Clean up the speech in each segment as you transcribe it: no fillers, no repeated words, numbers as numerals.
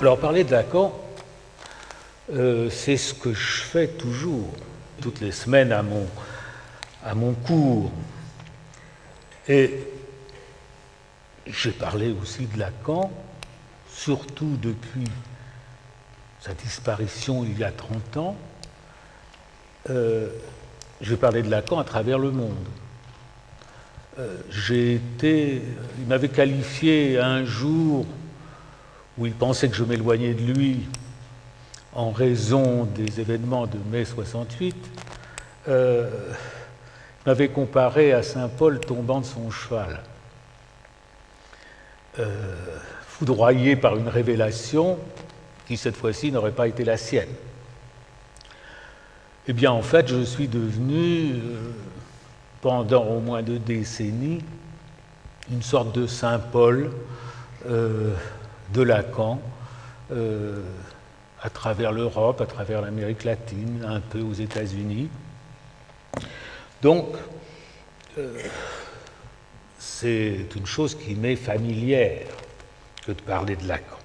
Alors, parler de Lacan, c'est ce que je fais toujours, toutes les semaines à mon cours. Et j'ai parlé aussi de Lacan, surtout depuis sa disparition il y a 30 ans. J'ai parlé de Lacan à travers le monde. Il m'avait qualifié un jour où il pensait que je m'éloignais de lui en raison des événements de mai 68, il m'avait comparé à Saint Paul tombant de son cheval, foudroyé par une révélation qui, cette fois-ci, n'aurait pas été la sienne. Eh bien, en fait, je suis devenu, pendant au moins 2 décennies, une sorte de Saint Paul de Lacan, à travers l'Europe, à travers l'Amérique latine, un peu aux États-Unis. Donc, c'est une chose qui m'est familière que de parler de Lacan.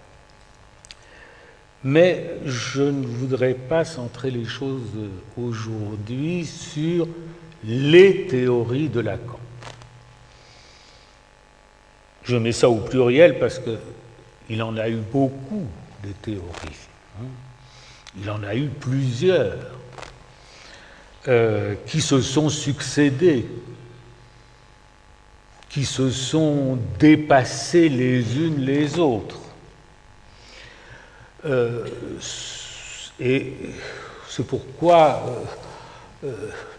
Mais je ne voudrais pas centrer les choses aujourd'hui sur les théories de Lacan. Je mets ça au pluriel parce qu'il en a eu beaucoup de théories. Il en a eu plusieurs qui se sont succédées, qui se sont dépassées les unes les autres. Et c'est pourquoi,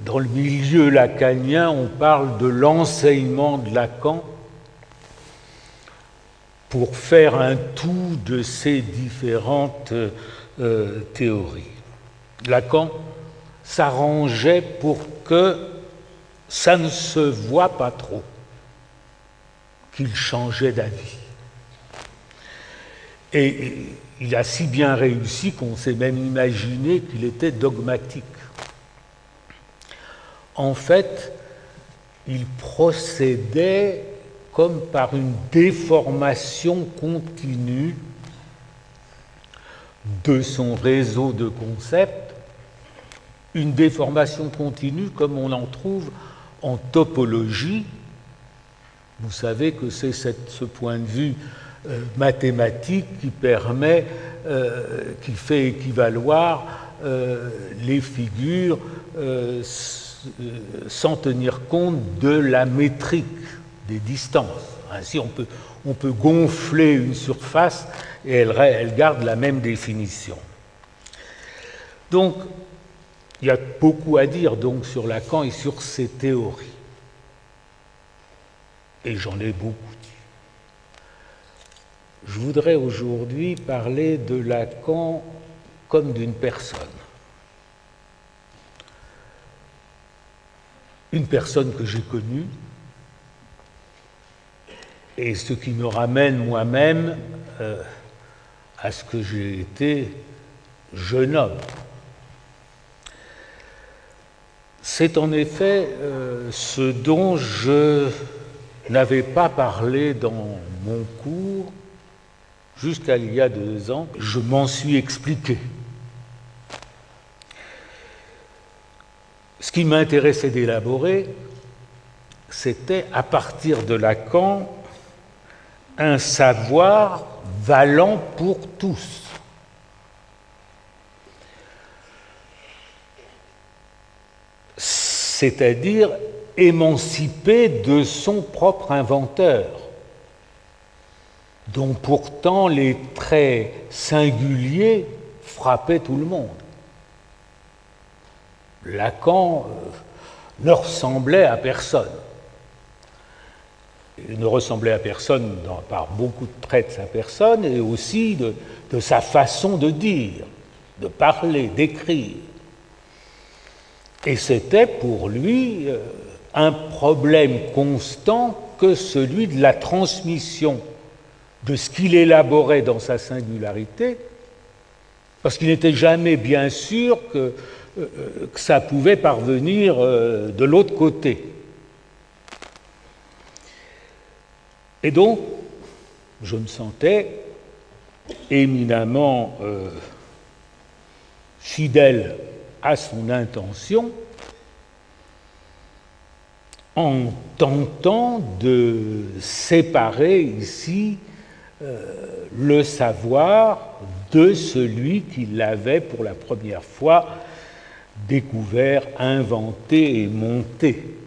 dans le milieu lacanien, on parle de l'enseignement de Lacan pour faire un tout de ces différentes théories. Lacan s'arrangeait pour que ça ne se voit pas trop qu'il changeait d'avis. Et il a si bien réussi qu'on s'est même imaginé qu'il était dogmatique. En fait, il procédait comme par une déformation continue de son réseau de concepts, une déformation continue comme on en trouve en topologie. Vous savez que c'est ce point de vue mathématique qui permet, qui fait équivaloir les figures sans tenir compte de la métrique des distances. Ainsi, on peut gonfler une surface et elle garde la même définition. Donc, il y a beaucoup à dire donc, sur Lacan et sur ses théories. Et j'en ai beaucoup dit. Je voudrais aujourd'hui parler de Lacan comme d'une personne. Une personne que j'ai connue, et ce qui me ramène moi-même à ce que j'ai été jeune homme. C'est en effet ce dont je n'avais pas parlé dans mon cours jusqu'à il y a 2 ans. Je m'en suis expliqué. Ce qui m'intéressait d'élaborer, c'était à partir de Lacan un savoir valant pour tous. C'est-à-dire émancipé de son propre inventeur, dont pourtant les traits singuliers frappaient tout le monde. Lacan ne ressemblait à personne. Il ne ressemblait à personne par beaucoup de traits de sa personne et aussi de sa façon de dire, de parler, d'écrire. Et c'était pour lui un problème constant que celui de la transmission de ce qu'il élaborait dans sa singularité, parce qu'il n'était jamais bien sûr que ça pouvait parvenir de l'autre côté. Et donc, je me sentais éminemment fidèle à son intention, en tentant de séparer ici le savoir de celui qui l'avait pour la première fois découvert, inventé et monté.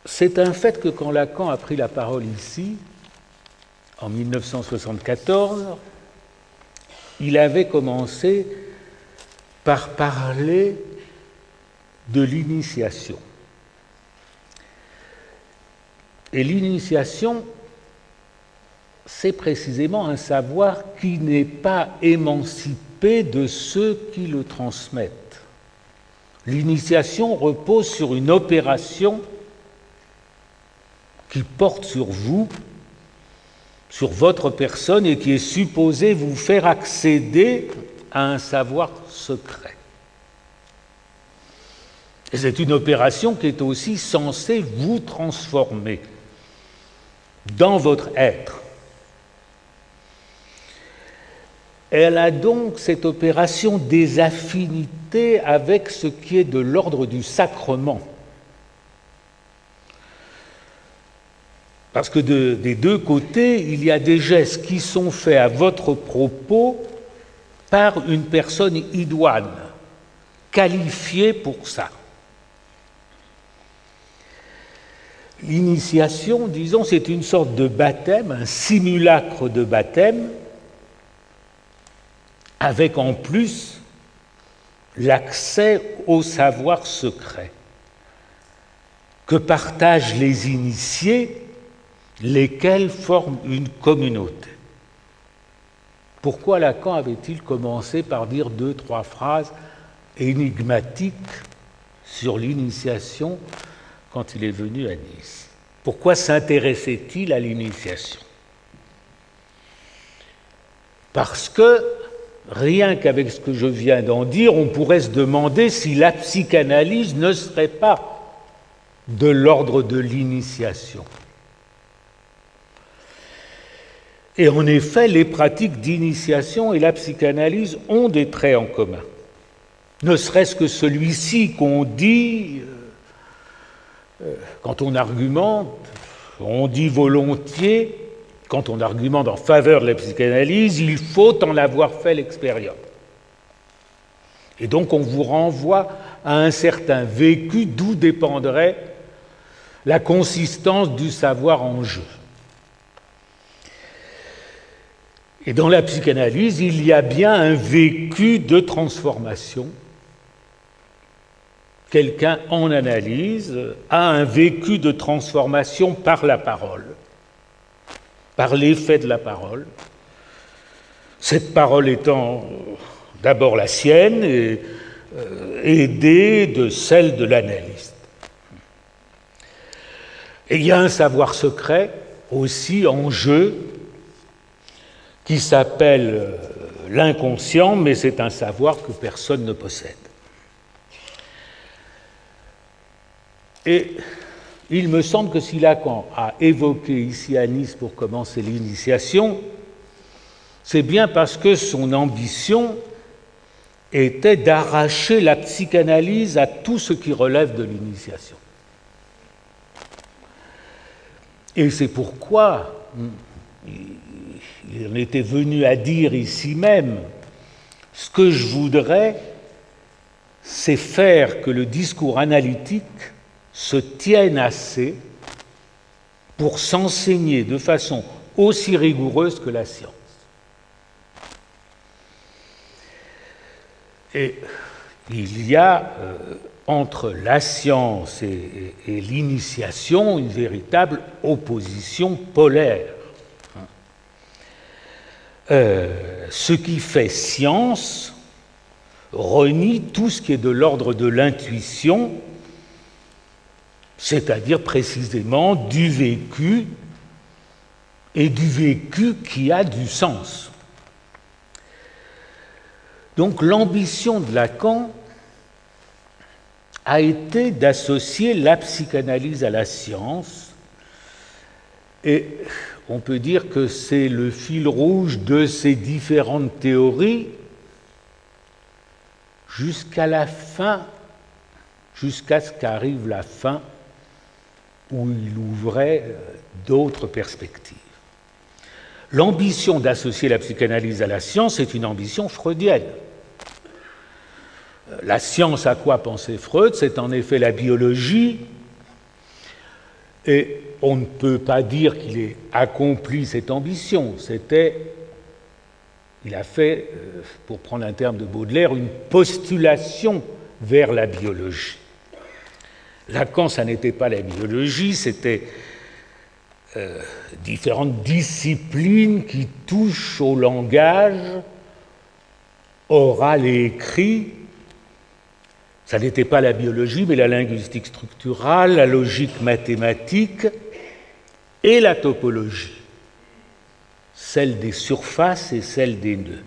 C'est un fait que quand Lacan a pris la parole ici, en 1974, il avait commencé par parler de l'initiation. Et l'initiation, c'est précisément un savoir qui n'est pas émancipé de ceux qui le transmettent. L'initiation repose sur une opération qui porte sur vous, sur votre personne, et qui est supposée vous faire accéder à un savoir secret. Et c'est une opération qui est aussi censée vous transformer dans votre être. Elle a donc, cette opération, des affinités avec ce qui est de l'ordre du sacrement. Parce que des deux côtés, il y a des gestes qui sont faits à votre propos par une personne idoine, qualifiée pour ça. L'initiation, disons, c'est une sorte de baptême, un simulacre de baptême, avec en plus l'accès au savoir secret que partagent les initiés, lesquels forment une communauté. Pourquoi Lacan avait-il commencé par dire 2-3 phrases énigmatiques sur l'initiation quand il est venu à Nice? Pourquoi s'intéressait-il à l'initiation? Parce que, rien qu'avec ce que je viens d'en dire, on pourrait se demander si la psychanalyse ne serait pas de l'ordre de l'initiation. Et en effet, les pratiques d'initiation et la psychanalyse ont des traits en commun. Ne serait-ce que celui-ci qu'on dit, quand on argumente, on dit volontiers, quand on argumente en faveur de la psychanalyse, il faut en avoir fait l'expérience. Et donc on vous renvoie à un certain vécu d'où dépendrait la consistance du savoir en jeu. Et dans la psychanalyse, il y a bien un vécu de transformation. Quelqu'un en analyse a un vécu de transformation par la parole, par l'effet de la parole. Cette parole étant d'abord la sienne et aidée de celle de l'analyste. Et il y a un savoir secret aussi en jeu qui s'appelle l'inconscient, mais c'est un savoir que personne ne possède. Et il me semble que si Lacan a évoqué ici à Nice pour commencer l'initiation, c'est bien parce que son ambition était d'arracher la psychanalyse à tout ce qui relève de l'initiation. Et c'est pourquoi il en était venu à dire ici même, ce que je voudrais, c'est faire que le discours analytique se tienne assez pour s'enseigner de façon aussi rigoureuse que la science. Et il y a entre la science et l'initiation une véritable opposition polaire. Ce qui fait science renie tout ce qui est de l'ordre de l'intuition, c'est-à-dire précisément du vécu et du vécu qui a du sens. Donc l'ambition de Lacan a été d'associer la psychanalyse à la science Et on peut dire que c'est le fil rouge de ces différentes théories jusqu'à la fin, jusqu'à ce qu'arrive la fin où il ouvrait d'autres perspectives. L'ambition d'associer la psychanalyse à la science est une ambition freudienne. La science, à quoi pensait Freud? C'est en effet la biologie, et on ne peut pas dire qu'il ait accompli cette ambition. Il a fait, pour prendre un terme de Baudelaire, une postulation vers la biologie. Lacan, ça n'était pas la biologie, c'était différentes disciplines qui touchent au langage oral et écrit. Ça n'était pas la biologie, mais la linguistique structurale, la logique mathématique et la topologie, celle des surfaces et celle des nœuds.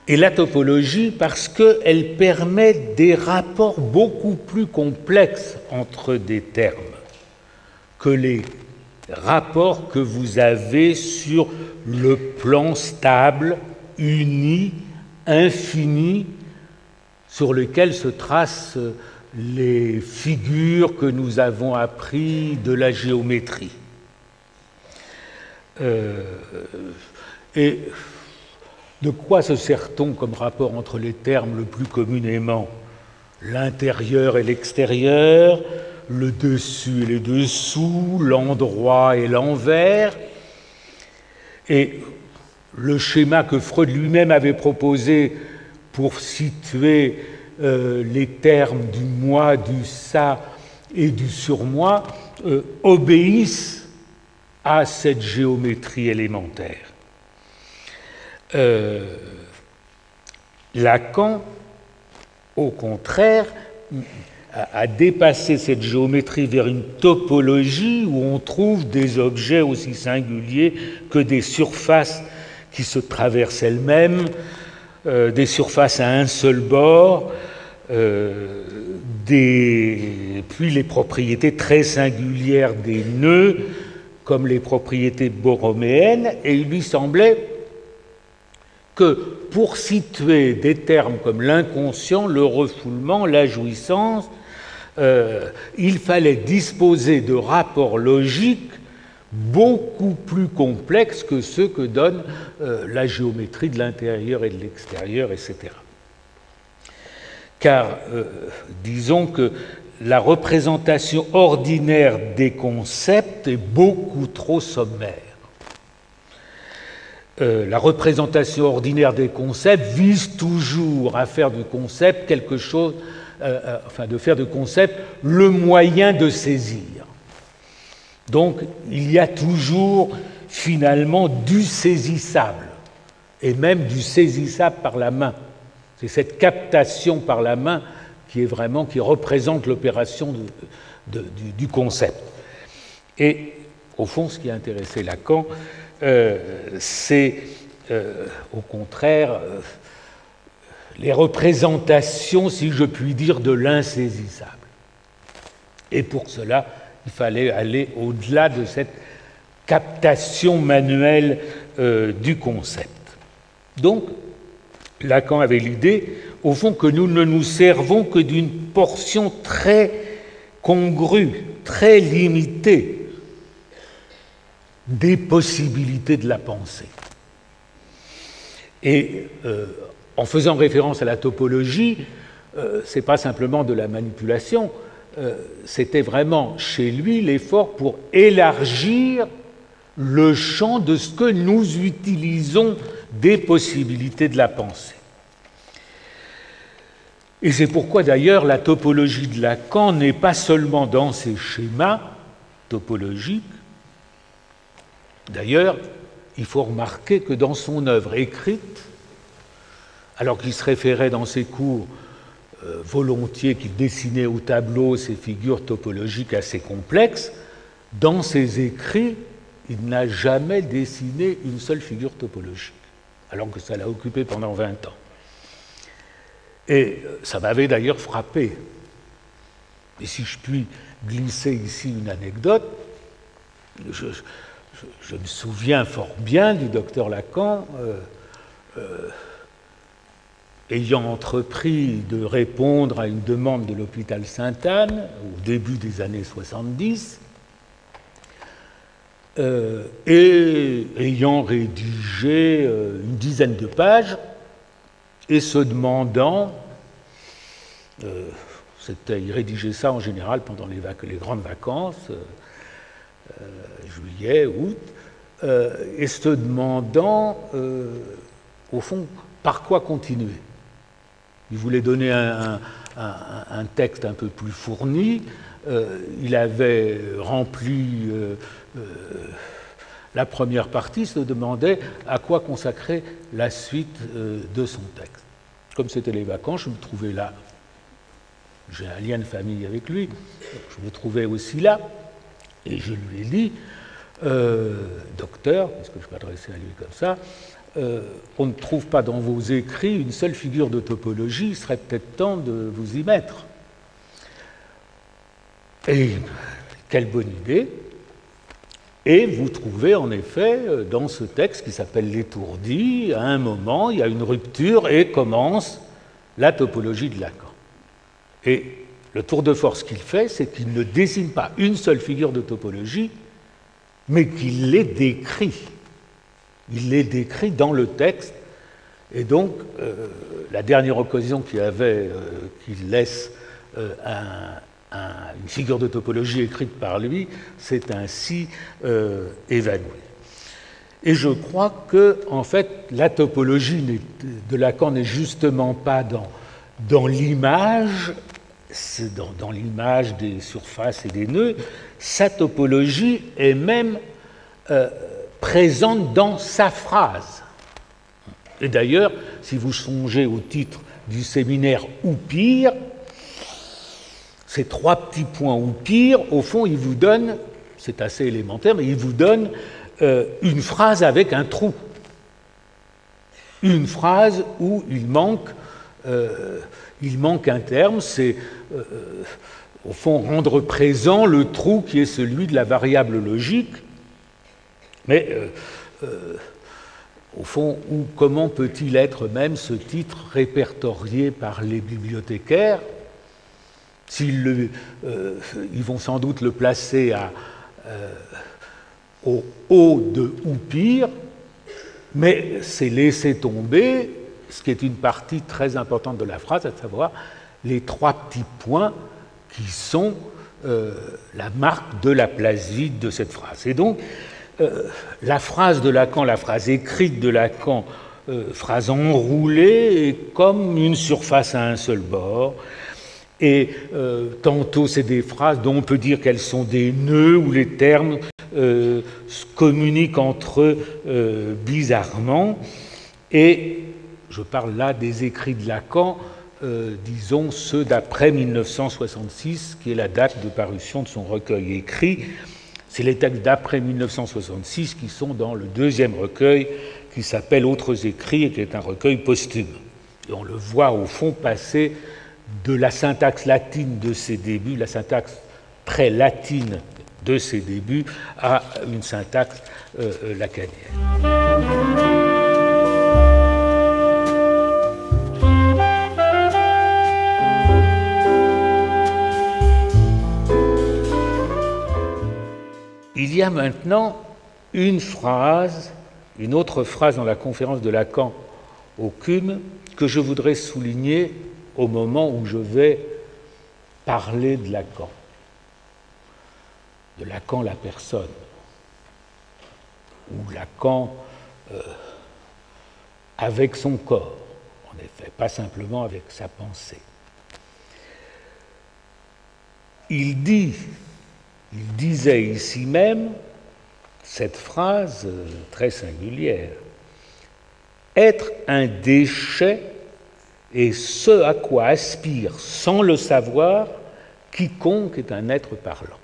Et la topologie parce qu'elle permet des rapports beaucoup plus complexes entre des termes que les rapports que vous avez sur le plan stable, uni, infini, sur lequel se tracent les figures que nous avons apprises de la géométrie. Et de quoi se sert-on comme rapport entre les termes le plus communément? L'intérieur et l'extérieur, le dessus et le dessous, l'endroit et l'envers. Et le schéma que Freud lui-même avait proposé pour situer les termes du moi, du ça et du surmoi obéissent à cette géométrie élémentaire. Lacan, au contraire, a dépassé cette géométrie vers une topologie où on trouve des objets aussi singuliers que des surfaces qui se traversent elles-mêmes, des surfaces à un seul bord, puis les propriétés très singulières des nœuds, comme les propriétés borroméennes, et il lui semblait que pour situer des termes comme l'inconscient, le refoulement, la jouissance, il fallait disposer de rapports logiques beaucoup plus complexes que ceux que donne la géométrie de l'intérieur et de l'extérieur, etc. Car disons que la représentation ordinaire des concepts est beaucoup trop sommaire. La représentation ordinaire des concepts vise toujours à faire du concept quelque chose, de faire du concept le moyen de saisir. Donc, il y a toujours finalement du saisissable, et même du saisissable par la main. C'est cette captation par la main qui représente l'opération du concept. Et au fond, ce qui a intéressé Lacan, c'est au contraire les représentations, si je puis dire, de l'insaisissable. Et pour cela, il fallait aller au-delà de cette captation manuelle du concept. Donc, Lacan avait l'idée, au fond, que nous ne nous servons que d'une portion très congrue, très limitée des possibilités de la pensée. Et en faisant référence à la topologie, ce n'est pas simplement de la manipulation, c'était vraiment chez lui l'effort pour élargir le champ de ce que nous utilisons des possibilités de la pensée. Et c'est pourquoi d'ailleurs la topologie de Lacan n'est pas seulement dans ses schémas topologiques. D'ailleurs, il faut remarquer que dans son œuvre écrite, alors qu'il se référait dans ses cours volontiers, qu'il dessinait au tableau ces figures topologiques assez complexes, dans ses écrits, il n'a jamais dessiné une seule figure topologique. alors que ça l'a occupé pendant 20 ans. Et ça m'avait d'ailleurs frappé. Et si je puis glisser ici une anecdote, je me souviens fort bien du docteur Lacan ayant entrepris de répondre à une demande de l'hôpital Sainte-Anne au début des années 70 et ayant rédigé une dizaine de pages et se demandant, il rédigeait ça en général pendant les grandes vacances, juillet, août, et se demandant, au fond, par quoi continuer. Il voulait donner un texte un peu plus fourni. Il avait rempli la première partie, se demandait à quoi consacrer la suite de son texte. Comme c'était les vacances, je me trouvais là. J'ai un lien de famille avec lui. Je me trouvais aussi là. Et je lui ai dit, docteur, puisque je m'adressais à lui comme ça, on ne trouve pas dans vos écrits une seule figure de topologie, il serait peut-être temps de vous y mettre. Et quelle bonne idée! Et vous trouvez en effet dans ce texte qui s'appelle L'étourdi, à un moment, il y a une rupture et commence la topologie de Lacan. Et le tour de force qu'il fait, c'est qu'il ne désigne pas une seule figure de topologie, mais qu'il les décrit. Il les décrit dans le texte. Et donc, la dernière occasion qu'il laisse une figure de topologie écrite par lui, c'est ainsi évanoui. Et je crois que, en fait, la topologie de Lacan n'est justement pas dans l'image, c'est dans l'image des surfaces et des nœuds. Sa topologie est même présente dans sa phrase. Et d'ailleurs, si vous songez au titre du séminaire « Ou pire », ces trois petits points « ou pire », au fond, ils vous donnent, c'est assez élémentaire, mais ils vous donnent une phrase avec un trou. Une phrase où il manque un terme, c'est au fond rendre présent le trou qui est celui de la variable logique. Mais au fond, comment peut-il être même ce titre répertorié par les bibliothécaires? Ils vont sans doute le placer au haut de « ou pire », mais c'est laisser tomber ce qui est une partie très importante de la phrase, à savoir les trois petits points qui sont la marque de la place vide de cette phrase. Et donc, la phrase de Lacan, la phrase écrite de Lacan, phrase enroulée, est comme une surface à un seul bord. Et tantôt, c'est des phrases dont on peut dire qu'elles sont des nœuds où les termes communiquent entre eux bizarrement. Et je parle là des écrits de Lacan, disons ceux d'après 1966, qui est la date de parution de son recueil écrit. C'est les textes d'après 1966 qui sont dans le deuxième recueil qui s'appelle « Autres écrits » et qui est un recueil posthume. Et on le voit au fond passer de la syntaxe latine de ses débuts, la syntaxe pré-latine de ses débuts, à une syntaxe lacanienne. Il y a maintenant une autre phrase dans la conférence de Lacan au CUM que je voudrais souligner au moment où je vais parler de Lacan la personne, ou Lacan avec son corps, en effet, pas simplement avec sa pensée. Il disait ici même cette phrase très singulière: être un déchet est ce à quoi aspire sans le savoir quiconque est un être parlant.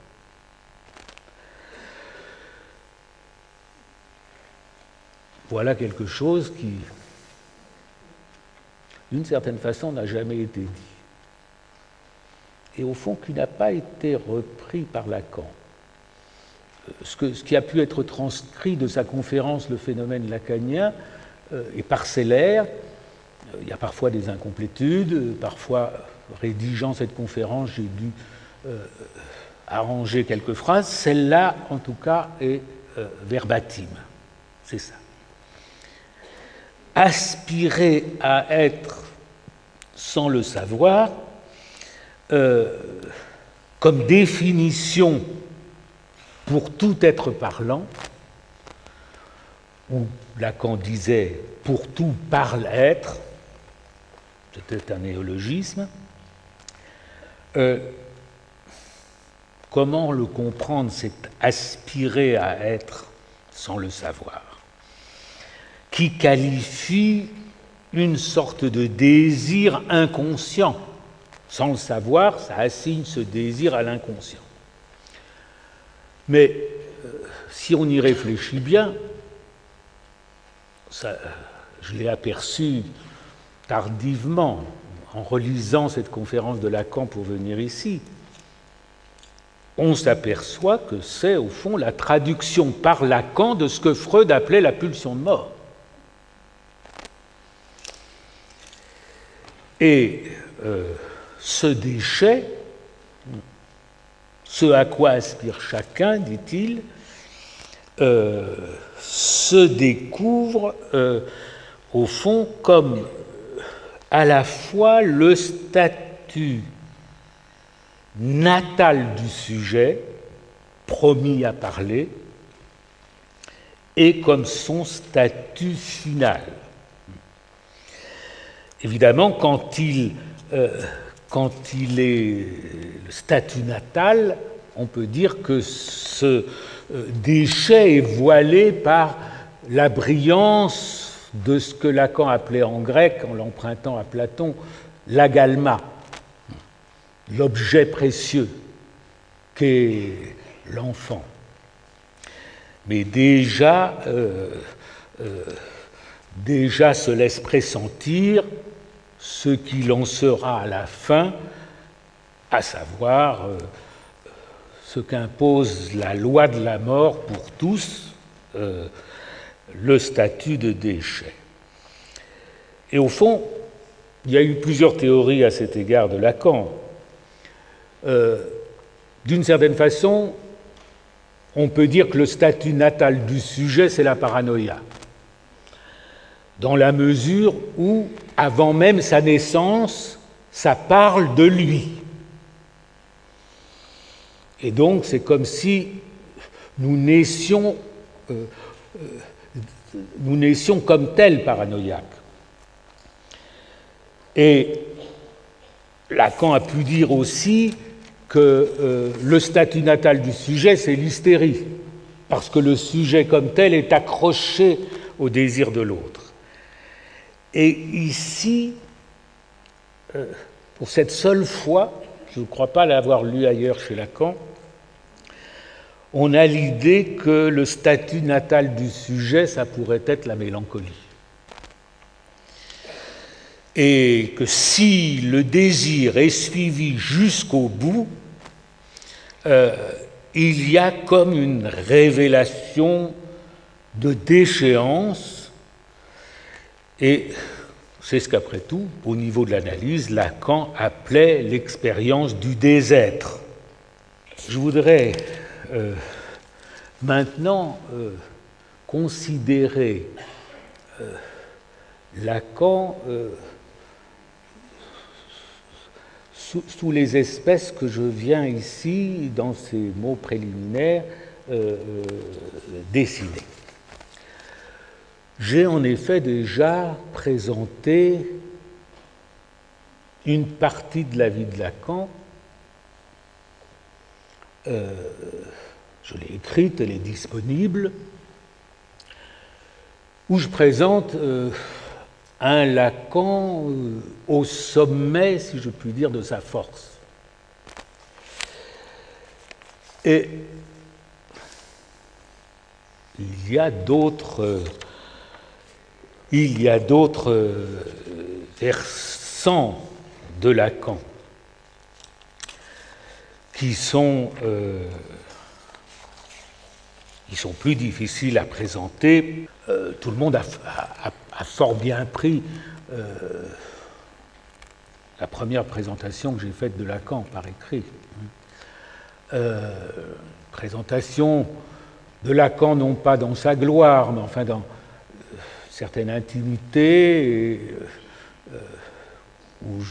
voilà quelque chose qui, d'une certaine façon, n'a jamais été dit. Et au fond, qui n'a pas été repris par Lacan. Ce qui a pu être transcrit de sa conférence Le phénomène lacanien est parcellaire. Il y a parfois des incomplétudes, parfois, rédigeant cette conférence, j'ai dû arranger quelques phrases. Celle-là, en tout cas, est verbatim. C'est ça. Aspirer à être sans le savoir, comme définition pour tout être parlant, où Lacan disait « pour tout parle être », c'était un néologisme. Comment le comprendre, c'est aspirer à être sans le savoir, qui qualifie une sorte de désir inconscient. Sans le savoir, ça assigne ce désir à l'inconscient. Mais si on y réfléchit bien, ça, je l'ai aperçu tardivement en relisant cette conférence de Lacan pour venir ici, on s'aperçoit que c'est au fond la traduction par Lacan de ce que Freud appelait la pulsion de mort. Et ce déchet, ce à quoi aspire chacun, dit-il, se découvre au fond comme à la fois le statut natal du sujet, promis à parler, et comme son statut final. Évidemment, quand il est le statut natal, on peut dire que ce déchet est voilé par la brillance de ce que Lacan appelait en grec, en l'empruntant à Platon, l'agalma, l'objet précieux qu'est l'enfant. Mais déjà se laisse pressentir ce qu'il en sera à la fin, à savoir ce qu'impose la loi de la mort pour tous, le statut de déchet. Et au fond, il y a eu plusieurs théories à cet égard de Lacan. D'une certaine façon, on peut dire que le statut natal du sujet, c'est la paranoïa, dans la mesure où, avant même sa naissance, ça parle de lui. Et donc, c'est comme si nous naissions comme tels paranoïaques. Et Lacan a pu dire aussi que le statut natal du sujet, c'est l'hystérie, parce que le sujet comme tel est accroché au désir de l'autre. Et ici, pour cette seule fois, je ne crois pas l'avoir lu ailleurs chez Lacan, on a l'idée que le statut natal du sujet, ça pourrait être la mélancolie. Et que si le désir est suivi jusqu'au bout, il y a comme une révélation de déchéance, et c'est ce qu'après tout, au niveau de l'analyse, Lacan appelait l'expérience du désêtre. Je voudrais maintenant considérer Lacan sous les espèces que je viens ici, dans ces mots préliminaires, dessiner. J'ai en effet déjà présenté une partie de la vie de Lacan. Je l'ai écrite, elle est disponible, où je présente un Lacan au sommet, si je puis dire, de sa force. Et il y a d'autres il y a d'autres versants de Lacan qui sont plus difficiles à présenter. Tout le monde a fort bien pris la première présentation que j'ai faite de Lacan par écrit. Présentation de Lacan, non pas dans sa gloire, mais enfin dans certaine intimité, où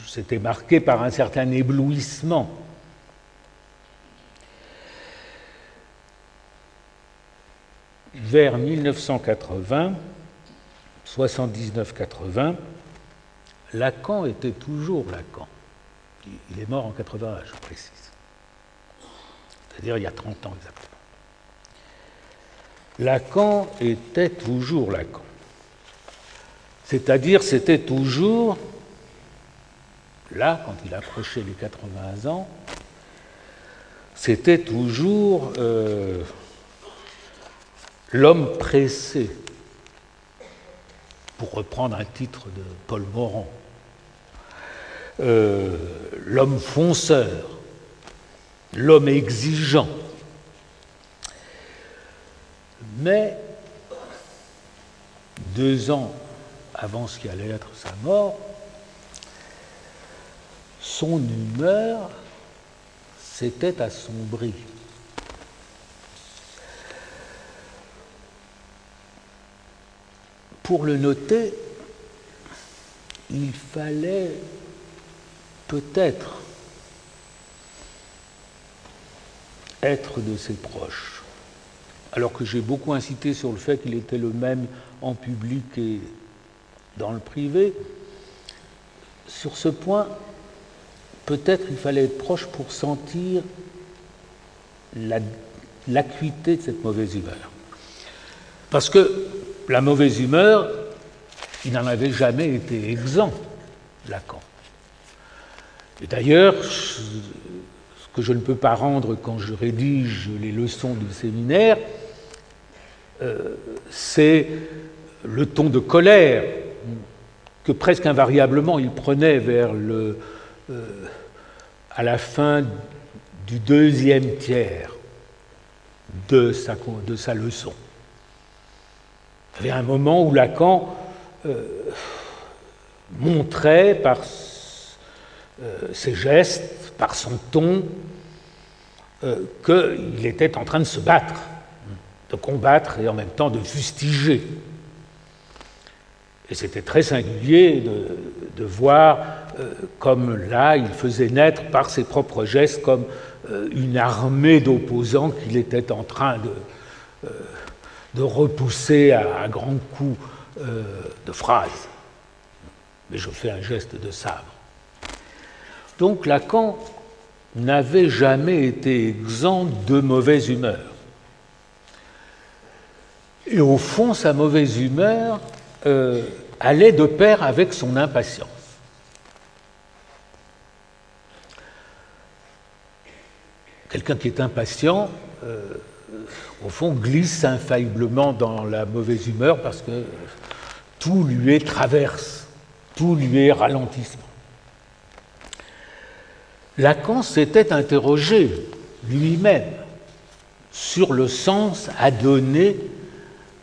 c'était marqué par un certain éblouissement. Vers 1980, 79-80, Lacan était toujours Lacan. Il est mort en 81, je précise. C'est-à-dire il y a 30 ans exactement. Lacan était toujours Lacan. C'est-à-dire c'était toujours, là, quand il approchait les 80 ans, c'était toujours l'homme pressé, pour reprendre un titre de Paul Morand, l'homme fonceur, l'homme exigeant. Mais 2 ans avant ce qui allait être sa mort, son humeur s'était assombrie. Pour le noter, il fallait peut-être être de ses proches, alors que j'ai beaucoup insisté sur le fait qu'il était le même en public et dans le privé. Sur ce point, peut-être il fallait être proche pour sentir l'acuité de cette mauvaise humeur. Parce que la mauvaise humeur, il n'en avait jamais été exempt, Lacan. Et d'ailleurs, ce que je ne peux pas rendre quand je rédige les leçons du séminaire, c'est le ton de colère que presque invariablement il prenait vers à la fin du 2e tiers de sa leçon. Il y avait un moment où Lacan montrait par ses gestes, par son ton, qu'il était en train de se battre, de combattre et en même temps de fustiger. Et c'était très singulier de voir comme là, il faisait naître par ses propres gestes comme une armée d'opposants qu'il était en train de repousser à grands coups de phrases. Mais je fais un geste de sabre. Donc Lacan n'avait jamais été exempt de mauvaise humeur. Et au fond, sa mauvaise humeur allait de pair avec son impatience. Quelqu'un qui est impatient, au fond, glisse infailliblement dans la mauvaise humeur parce que tout lui est traverse, tout lui est ralentissement. Lacan s'était interrogé lui-même sur le sens à donner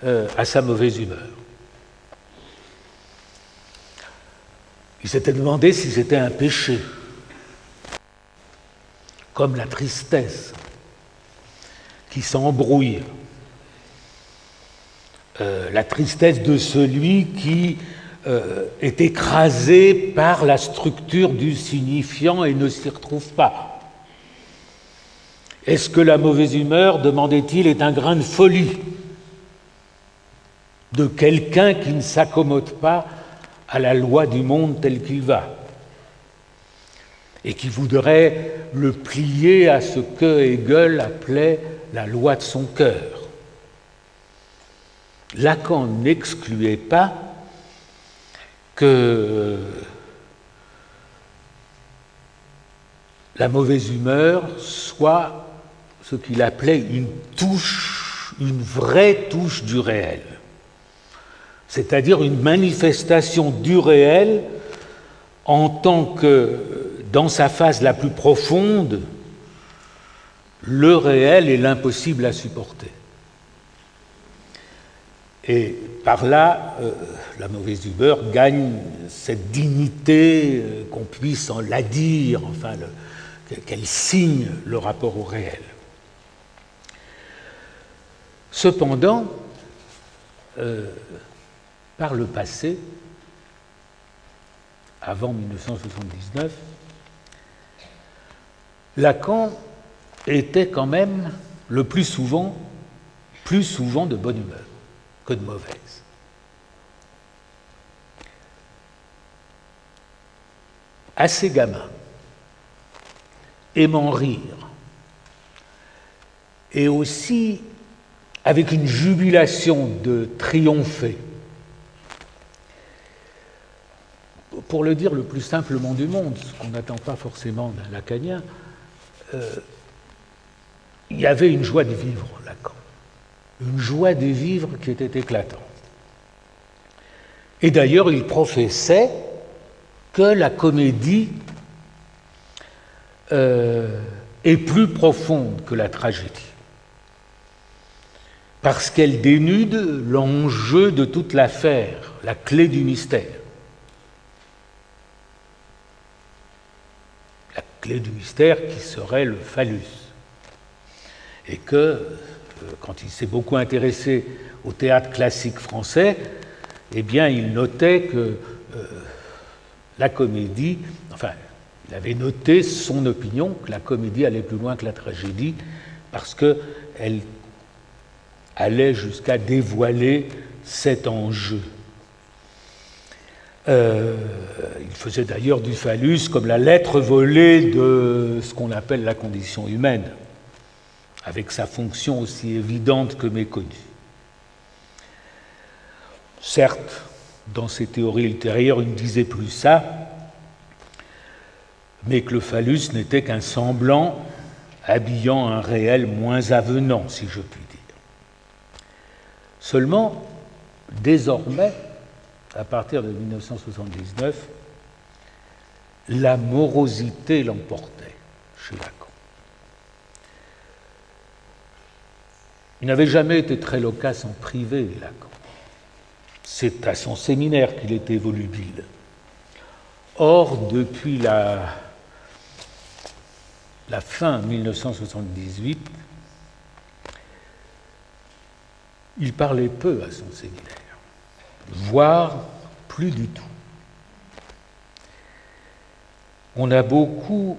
à sa mauvaise humeur. Il s'était demandé si c'était un péché, comme la tristesse qui s'embrouille, la tristesse de celui qui est écrasé par la structure du signifiant et ne s'y retrouve pas. Est-ce que la mauvaise humeur, demandait-il, est un grain de folie de quelqu'un qui ne s'accommode pas à la loi du monde tel qu'il va et qui voudrait le plier à ce que Hegel appelait la loi de son cœur? Lacan n'excluait pas que la mauvaise humeur soit ce qu'il appelait une touche, une vraie touche du réel. c'est-à-dire une manifestation du réel en tant que, dans sa phase la plus profonde, le réel est l'impossible à supporter. Et par là, la mauvaise humeur gagne cette dignité qu'on puisse en la dire, enfin, qu'elle signe le rapport au réel. Cependant, par le passé, avant 1979, Lacan était quand même le plus souvent de bonne humeur que de mauvaise. Assez gamin, aimant rire, et aussi avec une jubilation de triompher. Pour le dire le plus simplement du monde, ce qu'on n'attend pas forcément d'un lacanien, il y avait une joie de vivre, Lacan. Une joie de vivre qui était éclatante. Et d'ailleurs, il professait que la comédie est plus profonde que la tragédie, parce qu'elle dénude l'enjeu de toute l'affaire, la clé du mystère. La clé du mystère qui serait le phallus. Et que, quand il s'est beaucoup intéressé au théâtre classique français, eh bien, il notait que la comédie, enfin, il avait noté son opinion que la comédie allait plus loin que la tragédie parce qu'elle allait jusqu'à dévoiler cet enjeu. Il faisait d'ailleurs du phallus comme la lettre volée de ce qu'on appelle la condition humaine, avec sa fonction aussi évidente que méconnue. Certes, dans ses théories ultérieures, il ne disait plus ça, mais que le phallus n'était qu'un semblant habillant un réel moins avenant, si je puis dire. Seulement, désormais, à partir de 1979, la morosité l'emportait chez Lacan. Il n'avait jamais été très loquace en privé, Lacan. C'est à son séminaire qu'il était volubile. Or, depuis la fin 1978, il parlait peu à son séminaire, voire plus du tout. On a beaucoup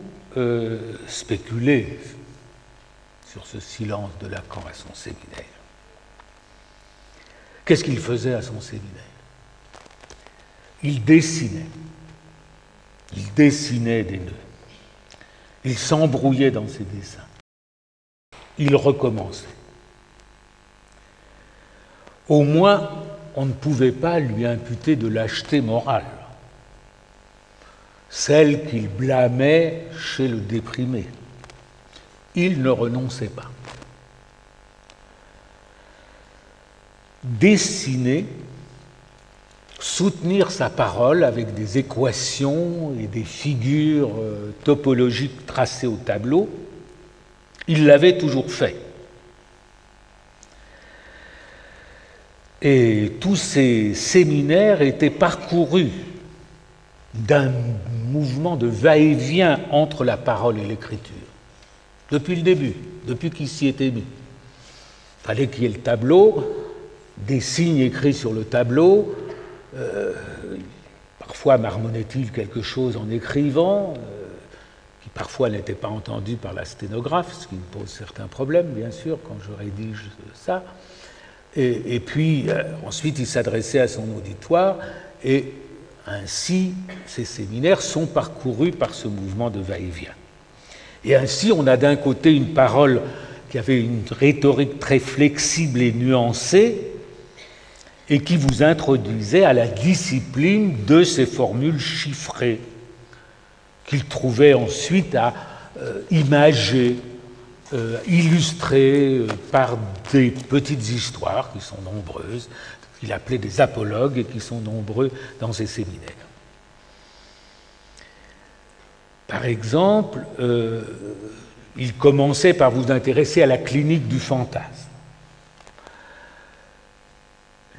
spéculé sur ce silence de Lacan à son séminaire. Qu'est-ce qu'il faisait à son séminaire? Il dessinait. Il dessinait des nœuds. Il s'embrouillait dans ses dessins. Il recommençait. Au moins, on ne pouvait pas lui imputer de lâcheté morale, celle qu'il blâmait chez le déprimé. Il ne renonçait pas. Dessiner, soutenir sa parole avec des équations et des figures topologiques tracées au tableau, il l'avait toujours fait. Et tous ces séminaires étaient parcourus d'un mouvement de va-et-vient entre la parole et l'écriture. Depuis le début, depuis qu'il s'y était mis. Il fallait qu'il y ait le tableau, des signes écrits sur le tableau, parfois marmonnait-il quelque chose en écrivant, qui parfois n'était pas entendu par la sténographe, ce qui me pose certains problèmes, bien sûr, quand je rédige ça. Et puis, ensuite, il s'adressait à son auditoire, et ainsi, ces séminaires sont parcourus par ce mouvement de va-et-vient. Et ainsi, on a d'un côté une parole qui avait une rhétorique très flexible et nuancée, et qui vous introduisait à la discipline de ces formules chiffrées, qu'il trouvait ensuite à imager, illustrées par des petites histoires qui sont nombreuses, qu'il appelait des apologues et qui sont nombreux dans ses séminaires. Par exemple, il commençait par vous intéresser à la clinique du fantasme.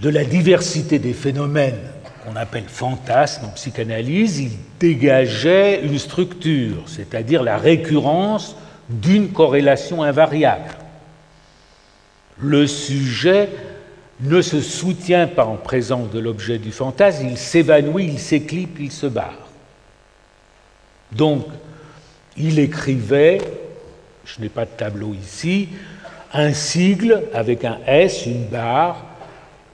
De la diversité des phénomènes qu'on appelle fantasmes en psychanalyse, il dégageait une structure, c'est-à-dire la récurrence d'une corrélation invariable. Le sujet ne se soutient pas en présence de l'objet du fantasme, il s'évanouit, il s'éclipse, il se barre. Donc, il écrivait, je n'ai pas de tableau ici, un sigle avec un S, une barre,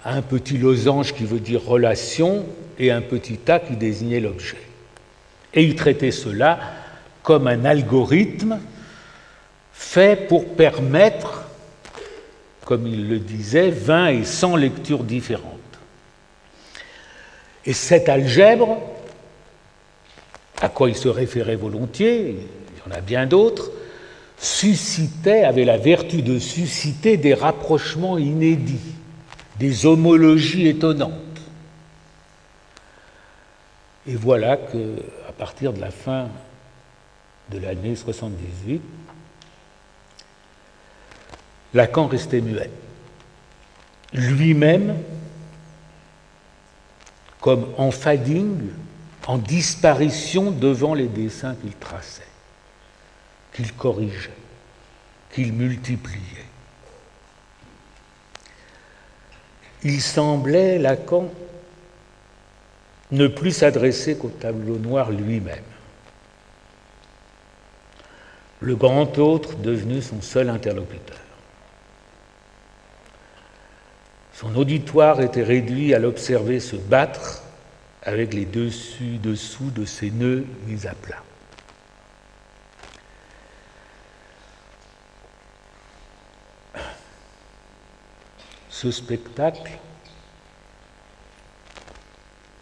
un petit losange qui veut dire relation et un petit A qui désignait l'objet. Et il traitait cela comme un algorithme fait pour permettre, comme il le disait, 20 et 100 lectures différentes. Et cette algèbre, à quoi il se référait volontiers, il y en a bien d'autres, avait la vertu de susciter des rapprochements inédits, des homologies étonnantes. Et voilà qu'à partir de la fin de l'année 78, Lacan restait muet. Lui-même, comme en fading, en disparition devant les dessins qu'il traçait, qu'il corrigeait, qu'il multipliait. Il semblait, Lacan, ne plus s'adresser qu'au tableau noir lui-même. Le grand autre devenu son seul interlocuteur. Son auditoire était réduit à l'observer se battre avec les dessus-dessous de ses nœuds mis à plat. Ce spectacle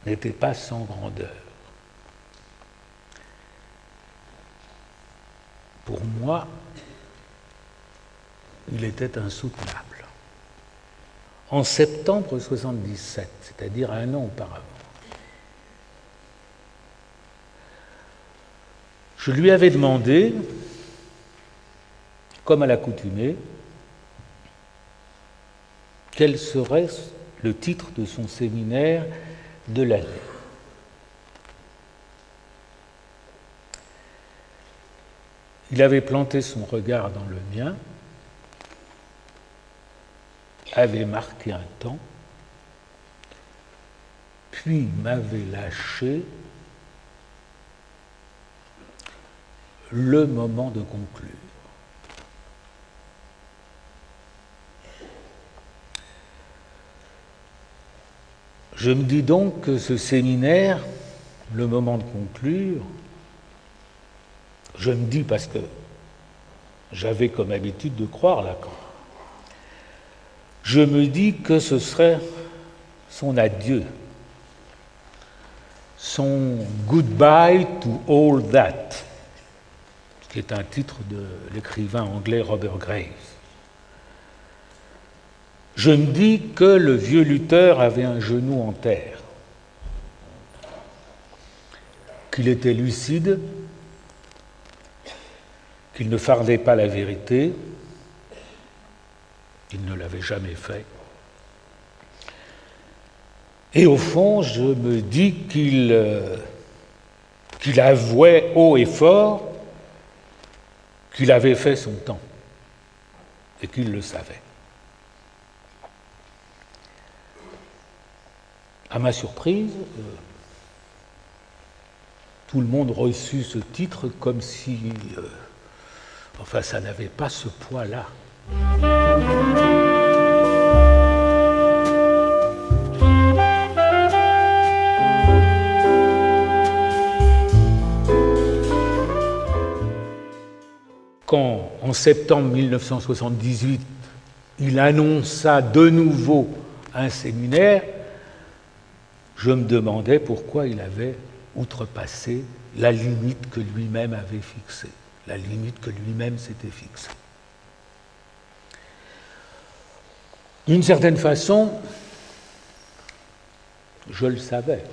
n'était pas sans grandeur. Pour moi, il était insoutenable. En septembre 1977, c'est-à-dire un an auparavant, je lui avais demandé, comme à l'accoutumée, quel serait le titre de son séminaire de l'année. Il avait planté son regard dans le mien, avait marqué un temps, puis m'avait lâché le moment de conclure. Je me dis donc que ce séminaire, le moment de conclure, je me dis parce que j'avais comme habitude de croire Lacan, je me dis que ce serait son adieu, son goodbye to all that, qui est un titre de l'écrivain anglais Robert Graves. Je me dis que le vieux Luther avait un genou en terre, qu'il était lucide, qu'il ne fardait pas la vérité, qu'il ne l'avait jamais fait. Et au fond, je me dis qu'il avouait haut et fort qu'il avait fait son temps et qu'il le savait. À ma surprise, tout le monde reçut ce titre comme si, ça n'avait pas ce poids-là. Quand, en septembre 1978, il annonça de nouveau un séminaire, je me demandais pourquoi il avait outrepassé la limite que lui-même avait fixée, la limite que lui-même s'était fixée. D'une certaine façon, je le savais.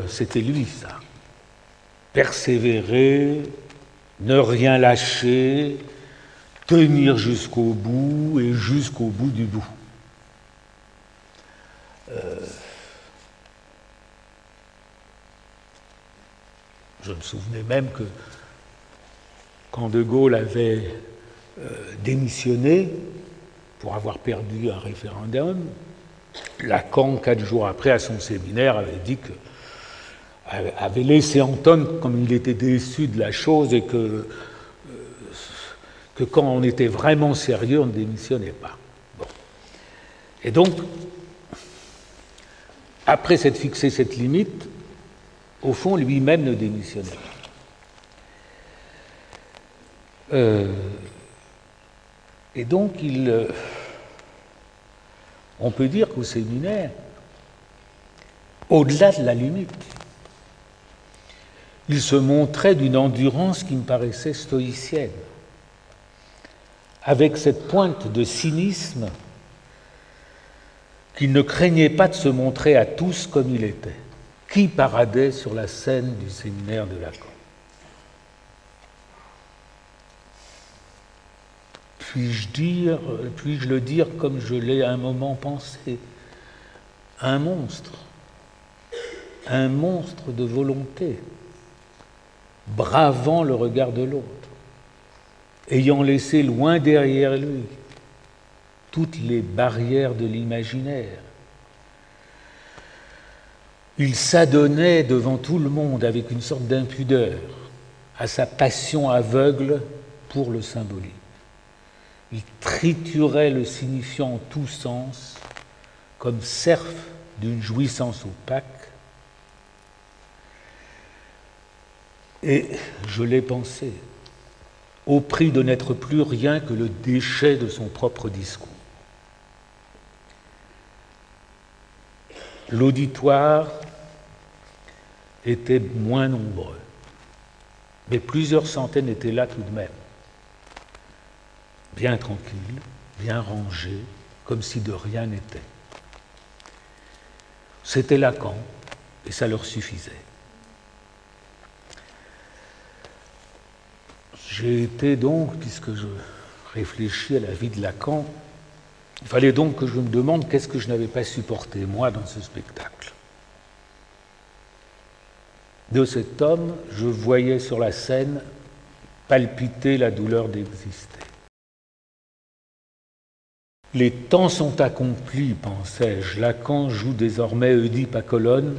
C'était lui, ça. Persévérer, ne rien lâcher, tenir jusqu'au bout et jusqu'au bout du bout. Je me souvenais même que quand De Gaulle avait démissionné pour avoir perdu un référendum, Lacan, 4 jours après, à son séminaire, avait laissé entendre comme il était déçu de la chose et que quand on était vraiment sérieux, on ne démissionnait pas. Bon. Et donc, après s'être fixé cette limite, au fond, lui-même ne démissionnait pas. Et donc, on peut dire qu'au séminaire, au-delà de la limite, il se montrait d'une endurance qui me paraissait stoïcienne, avec cette pointe de cynisme qu'il ne craignait pas de se montrer à tous comme il était. Qui paradait sur la scène du séminaire de Lacan? Puis-je le dire comme je l'ai à un moment pensé? Un monstre de volonté, bravant le regard de l'autre, ayant laissé loin derrière lui toutes les barrières de l'imaginaire. Il s'adonnait devant tout le monde avec une sorte d'impudeur à sa passion aveugle pour le symbolique. Il triturait le signifiant en tous sens, comme cerf d'une jouissance opaque. Et je l'ai pensé, au prix de n'être plus rien que le déchet de son propre discours. L'auditoire était moins nombreux, mais plusieurs centaines étaient là tout de même, bien tranquilles, bien rangés, comme si de rien n'était. C'était Lacan, et ça leur suffisait. J'ai été donc, puisque je réfléchis à la vie de Lacan, il fallait donc que je me demande qu'est-ce que je n'avais pas supporté, moi, dans ce spectacle. De cet homme, je voyais sur la scène palpiter la douleur d'exister. Les temps sont accomplis, pensais-je. Lacan joue désormais Oedipe à colonne,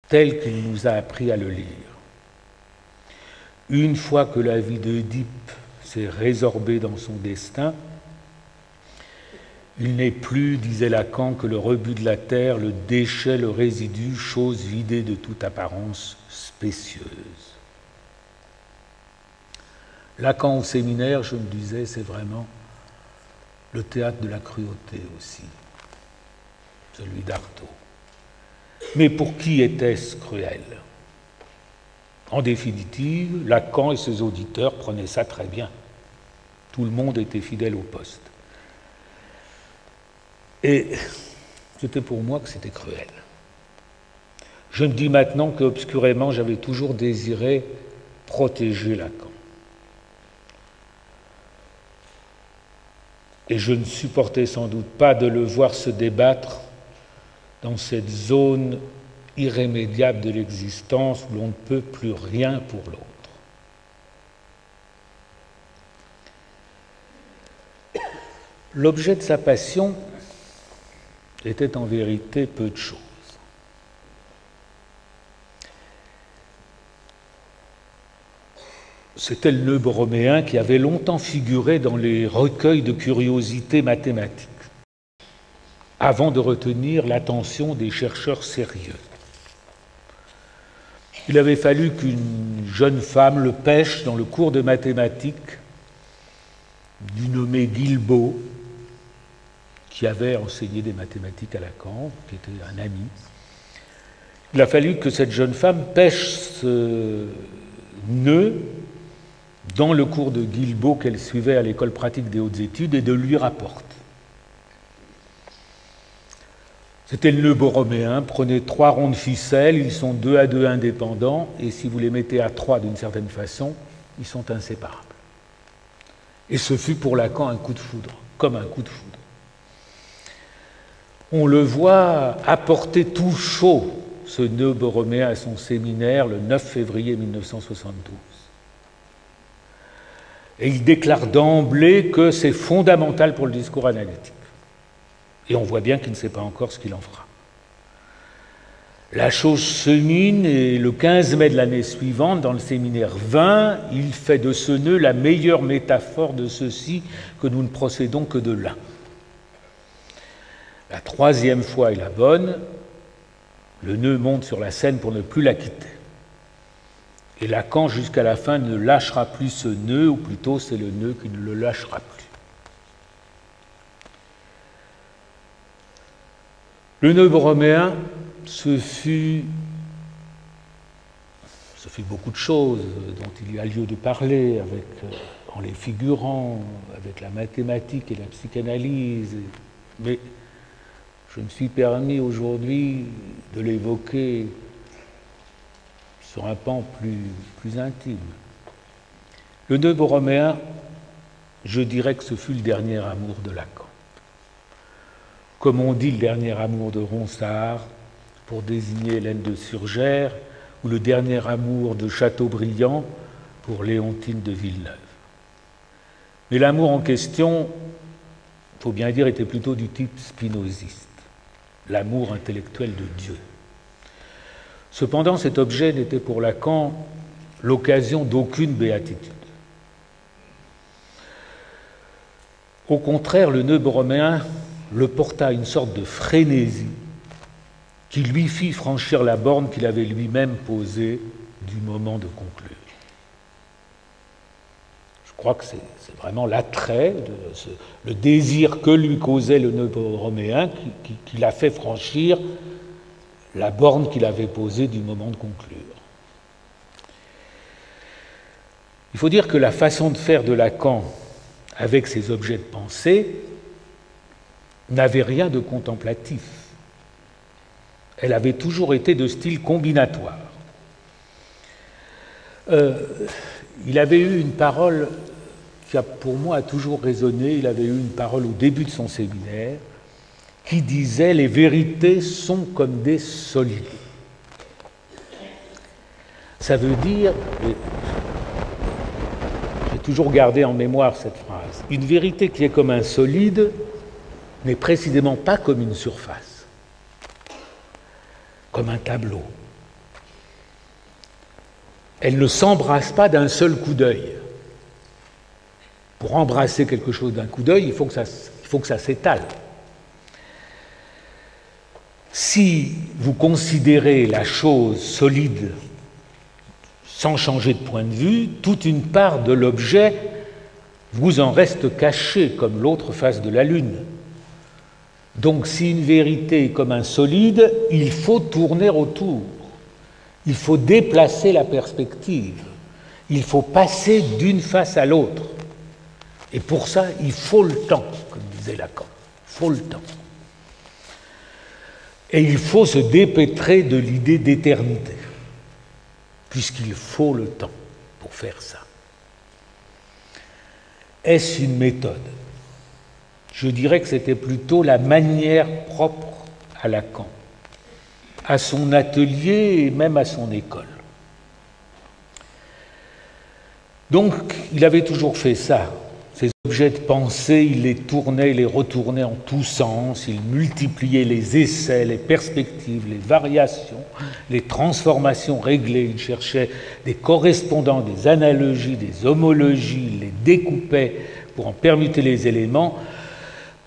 tel qu'il nous a appris à le lire. Une fois que la vie d'Oedipe s'est résorbée dans son destin, il n'est plus, disait Lacan, que le rebut de la terre, le déchet, le résidu, chose vidée de toute apparence spécieuse. Lacan au séminaire, je me disais, c'est vraiment le théâtre de la cruauté aussi, celui d'Artaud. Mais pour qui était-ce cruel? En définitive, Lacan et ses auditeurs prenaient ça très bien. Tout le monde était fidèle au poste. Et c'était pour moi que c'était cruel. Je me dis maintenant qu'obscurément, j'avais toujours désiré protéger Lacan. Et je ne supportais sans doute pas de le voir se débattre dans cette zone irrémédiable de l'existence où l'on ne peut plus rien pour l'autre. L'objet de sa passion était en vérité peu de choses. C'était le nœud borroméen qui avait longtemps figuré dans les recueils de curiosités mathématiques, avant de retenir l'attention des chercheurs sérieux. Il avait fallu qu'une jeune femme le pêche dans le cours de mathématiques du nommé Guilbeault, qui avait enseigné des mathématiques à Lacan, qui était un ami. Il a fallu que cette jeune femme pêche ce nœud dans le cours de Guilbeault qu'elle suivait à l'école pratique des hautes études et de lui rapporte. C'était le nœud borroméen, prenez 3 ronds de ficelle, ils sont 2 à 2 indépendants, et si vous les mettez à 3 d'une certaine façon, ils sont inséparables. Et ce fut pour Lacan un coup de foudre, comme un coup de foudre. On le voit apporter tout chaud, ce nœud borroméen, à son séminaire le 9 février 1972. Et il déclare d'emblée que c'est fondamental pour le discours analytique. Et on voit bien qu'il ne sait pas encore ce qu'il en fera. La chose se mine et le 15 mai de l'année suivante, dans le séminaire 20, il fait de ce nœud la meilleure métaphore de ceci que nous ne procédons que de l'un. La 3e fois est la bonne, le nœud monte sur la scène pour ne plus la quitter. Et Lacan, jusqu'à la fin, ne lâchera plus ce nœud, ou plutôt c'est le nœud qui ne le lâchera plus. Le nœud borroméen, ce fut beaucoup de choses dont il y a lieu de parler, en les figurant, avec la mathématique et la psychanalyse. Mais je me suis permis aujourd'hui de l'évoquer sur un pan plus intime. Le nœud borroméen, je dirais que ce fut le dernier amour de Lacan. Comme on dit le dernier amour de Ronsard pour désigner Hélène de Surgères, ou le dernier amour de Chateaubriand pour Léontine de Villeneuve. Mais l'amour en question, il faut bien dire, était plutôt du type spinoziste, l'amour intellectuel de Dieu. Cependant, cet objet n'était pour Lacan l'occasion d'aucune béatitude. Au contraire, le nœud borroméen le porta à une sorte de frénésie qui lui fit franchir la borne qu'il avait lui-même posée du moment de conclure. Je crois que c'est vraiment l'attrait, le désir que lui causait le nœud borroméen qui l'a fait franchir la borne qu'il avait posée du moment de conclure. Il faut dire que la façon de faire de Lacan avec ses objets de pensée n'avait rien de contemplatif. Elle avait toujours été de style combinatoire. Il avait eu une parole qui, pour moi, a toujours résonné. Il avait eu une parole au début de son séminaire qui disait « Les vérités sont comme des solides ». Ça veut dire, j'ai toujours gardé en mémoire cette phrase, une vérité qui est comme un solide n'est précisément pas comme une surface, comme un tableau. Elle ne s'embrasse pas d'un seul coup d'œil. Pour embrasser quelque chose d'un coup d'œil, il faut que ça s'étale. Si vous considérez la chose solide sans changer de point de vue, toute une part de l'objet vous en reste cachée, comme l'autre face de la Lune. Donc, si une vérité est comme un solide, il faut tourner autour. Il faut déplacer la perspective. Il faut passer d'une face à l'autre. Et pour ça, il faut le temps, comme disait Lacan. Il faut le temps. Et il faut se dépêtrer de l'idée d'éternité, puisqu'il faut le temps pour faire ça. Est-ce une méthode ? Je dirais que c'était plutôt la manière propre à Lacan, à son atelier et même à son école. Donc, il avait toujours fait ça. Ces objets de pensée, il les tournait, il les retournait en tous sens, il multipliait les essais, les perspectives, les variations, les transformations réglées, il cherchait des correspondants, des analogies, des homologies, il les découpait pour en permuter les éléments.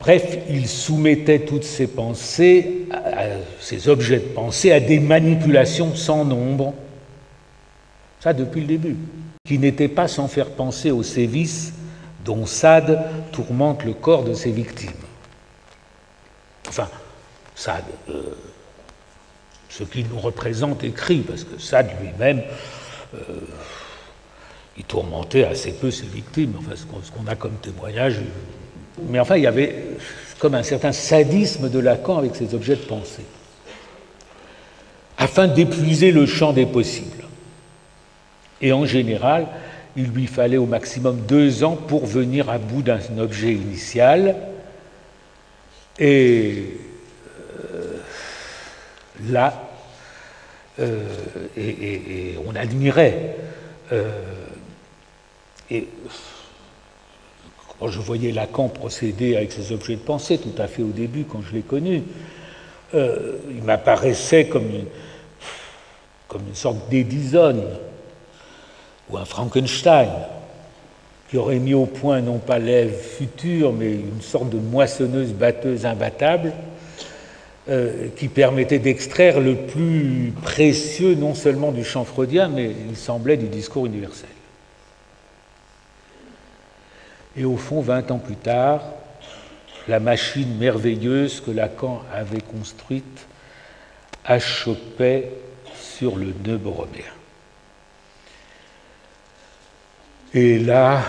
Bref, il soumettait toutes ces pensées, ces objets de pensée, à des manipulations sans nombre, ça depuis le début, qui n'étaient pas sans faire penser aux sévices dont Sade tourmente le corps de ses victimes. Enfin, Sade, ce qu'il nous représente écrit, parce que Sade lui-même Il tourmentait assez peu ses victimes, enfin, ce qu'on a comme témoignage. Mais enfin, il y avait comme un certain sadisme de Lacan avec ses objets de pensée, afin d'épuiser le champ des possibles. Et en général, il lui fallait au maximum 2 ans pour venir à bout d'un objet initial. Et là, et on admirait. Et quand je voyais Lacan procéder avec ses objets de pensée, tout à fait au début, quand je l'ai connu, il m'apparaissait comme une sorte d'Edison ou un Frankenstein qui aurait mis au point non pas l'Ève future, mais une sorte de moissonneuse batteuse imbattable qui permettait d'extraire le plus précieux non seulement du champ freudien, mais il semblait du discours universel. Et au fond, 20 ans plus tard, la machine merveilleuse que Lacan avait construite achoppait sur le nœud borroméen. Et là,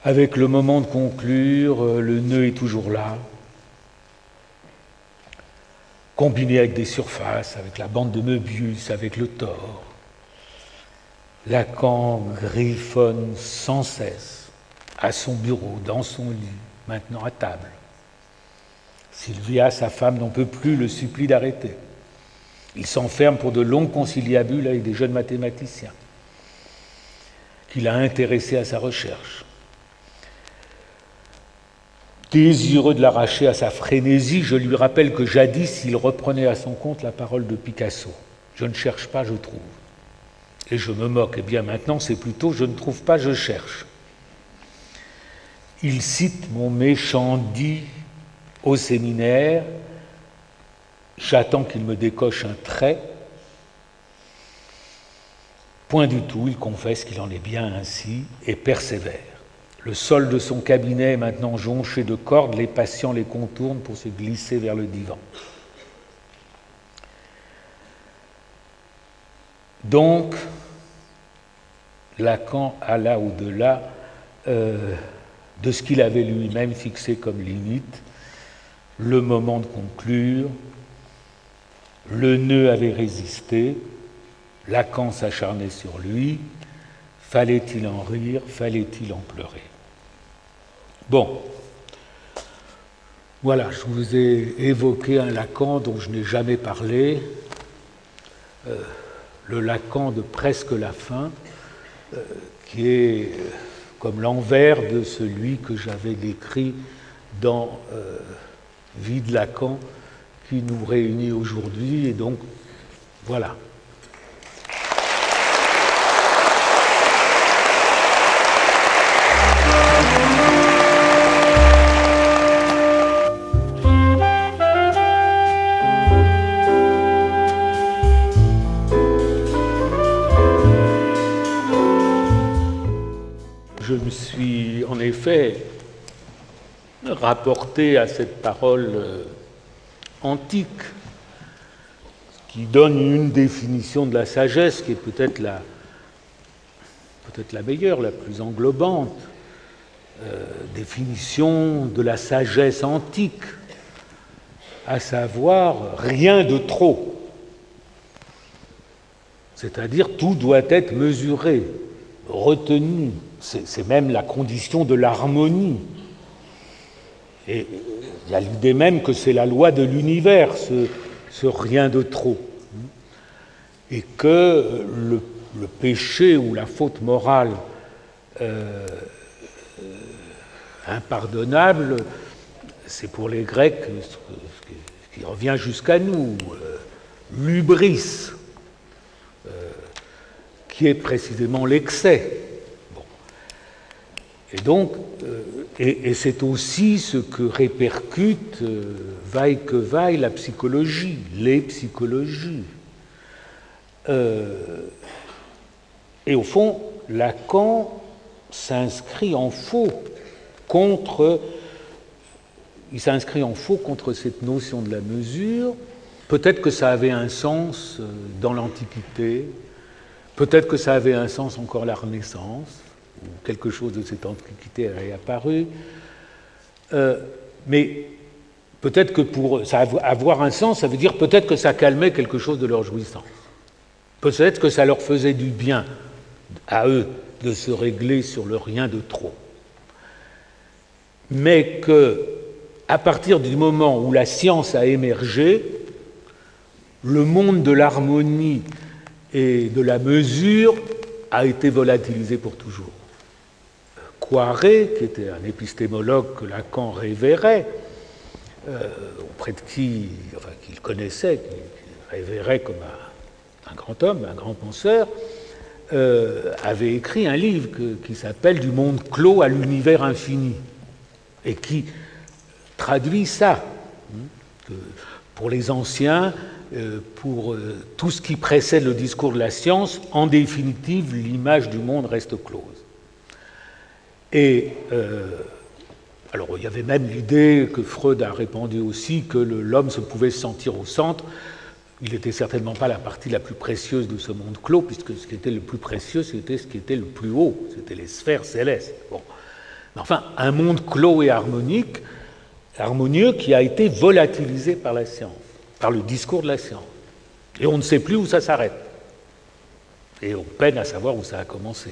avec le moment de conclure, le nœud est toujours là, combiné avec des surfaces, avec la bande de Möbius, avec le tore. Lacan griffonne sans cesse à son bureau, dans son lit, maintenant à table. Sylvia, sa femme, n'en peut plus, le supplie d'arrêter. Il s'enferme pour de longues conciliabules avec des jeunes mathématiciens qu'il a intéressés à sa recherche. Désireux de l'arracher à sa frénésie, je lui rappelle que jadis, il reprenait à son compte la parole de Picasso. Je ne cherche pas, je trouve. Et je me moque. Eh bien maintenant, c'est plutôt je ne trouve pas, je cherche. Il cite mon méchant dit au séminaire. J'attends qu'il me décoche un trait. Point du tout, il confesse qu'il en est bien ainsi et persévère. Le sol de son cabinet est maintenant jonché de cordes, les patients les contournent pour se glisser vers le divan. Donc, Lacan alla au-delà de ce qu'il avait lui-même fixé comme limite, le moment de conclure. Le nœud avait résisté, Lacan s'acharnait sur lui, fallait-il en rire, fallait-il en pleurer? Bon, voilà, je vous ai évoqué un Lacan dont je n'ai jamais parlé, le Lacan de presque la fin, qui est comme l'envers de celui que j'avais décrit dans Vie de Lacan, qui nous réunit aujourd'hui, et donc voilà. Je me suis en effet rapporté à cette parole antique qui donne une définition de la sagesse qui est peut-être la meilleure, la plus englobante, définition de la sagesse antique, à savoir rien de trop. C'est-à-dire tout doit être mesuré, retenu. C'est même la condition de l'harmonie. Et il y a l'idée même que c'est la loi de l'univers, ce rien de trop. Et que le péché ou la faute morale impardonnable, c'est pour les Grecs ce qui revient jusqu'à nous, l'hubris, qui est précisément l'excès. Et donc, et c'est aussi ce que répercute, vaille que vaille, la psychologie, les psychologies. Et au fond, Lacan s'inscrit en faux contre cette notion de la mesure, peut-être que ça avait un sens dans l'Antiquité, peut-être que ça avait un sens encore à la Renaissance, où quelque chose de cette Antiquité est réapparu, mais peut-être que pour ça avoir un sens, ça veut dire peut-être que ça calmait quelque chose de leur jouissance. Peut-être que ça leur faisait du bien à eux de se régler sur le rien de trop. Mais qu'à partir du moment où la science a émergé, le monde de l'harmonie et de la mesure a été volatilisé pour toujours. Poiré, qui était un épistémologue que Lacan révérait, auprès de qui, enfin, qu'il connaissait, qu'il révérait comme un grand homme, un grand penseur, avait écrit un livre qui s'appelle « Du monde clos à l'univers infini » et qui traduit ça. Que pour les anciens, pour tout ce qui précède le discours de la science, en définitive, l'image du monde reste close. Et alors, il y avait même l'idée que Freud a répandue aussi, que l'homme se pouvait se sentir au centre. Il n'était certainement pas la partie la plus précieuse de ce monde clos, puisque ce qui était le plus précieux, c'était ce qui était le plus haut, c'était les sphères célestes. Bon. Mais enfin, un monde clos et harmonique, harmonieux, qui a été volatilisé par la science, par le discours de la science. Et on ne sait plus où ça s'arrête. Et on peine à savoir où ça a commencé.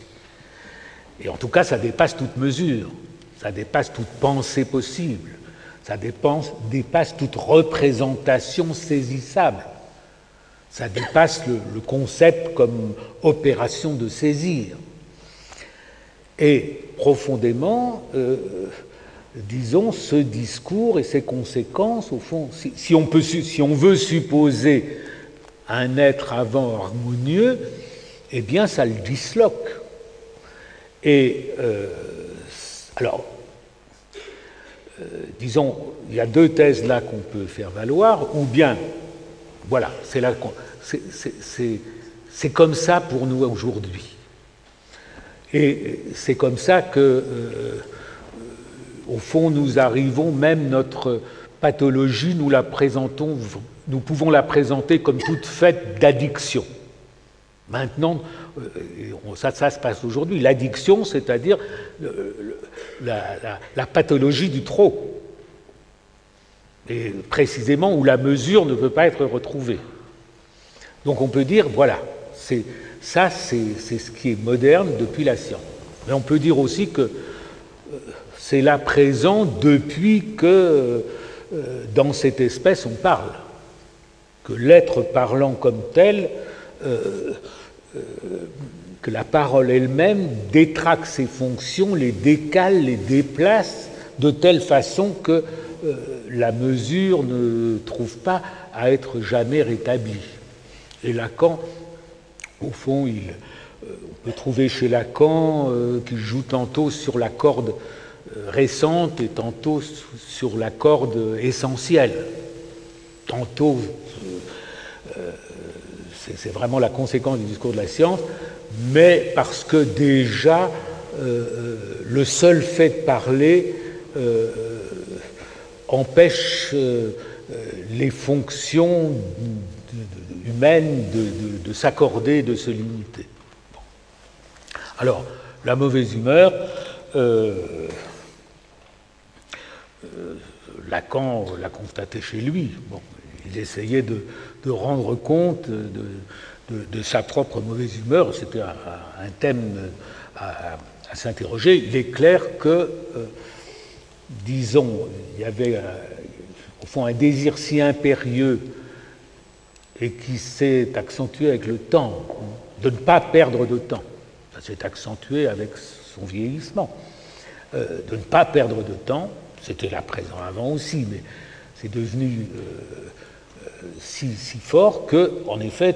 Et en tout cas, ça dépasse toute mesure, ça dépasse toute pensée possible, ça dépasse toute représentation saisissable, ça dépasse le concept comme opération de saisir. Et profondément, disons, ce discours et ses conséquences, au fond, si on veut supposer un être avant harmonieux, eh bien, ça le disloque. Et alors, disons, il y a deux thèses là qu'on peut faire valoir, ou bien, voilà, c'est comme ça pour nous aujourd'hui. Et c'est comme ça que, au fond, nous arrivons, même notre pathologie, nous pouvons la présenter comme toute faite d'addiction. Maintenant, ça se passe aujourd'hui. L'addiction, c'est-à-dire la pathologie du trop. Et précisément où la mesure ne peut pas être retrouvée. Donc on peut dire, voilà, c'est ce qui est moderne depuis la science. Mais on peut dire aussi que c'est là présent depuis que dans cette espèce on parle. Que l'être parlant comme tel, que la parole elle-même détraque ses fonctions, les décale, les déplace de telle façon que la mesure ne trouve pas à être jamais rétablie. Et Lacan, au fond, on peut trouver chez Lacan qu'il joue tantôt sur la corde récente et tantôt sur la corde essentielle. Tantôt, c'est vraiment la conséquence du discours de la science, mais parce que déjà, le seul fait de parler empêche les fonctions humaines de s'accorder, de se limiter. Bon. Alors, la mauvaise humeur, Lacan l'a constaté chez lui. Bon, il essayait de rendre compte de sa propre mauvaise humeur. C'était un thème à s'interroger. Il est clair que, disons, il y avait au fond un désir si impérieux et qui s'est accentué avec le temps, de ne pas perdre de temps. Ça s'est accentué avec son vieillissement. De ne pas perdre de temps, c'était là présent avant aussi, mais c'est devenu si fort que, en effet,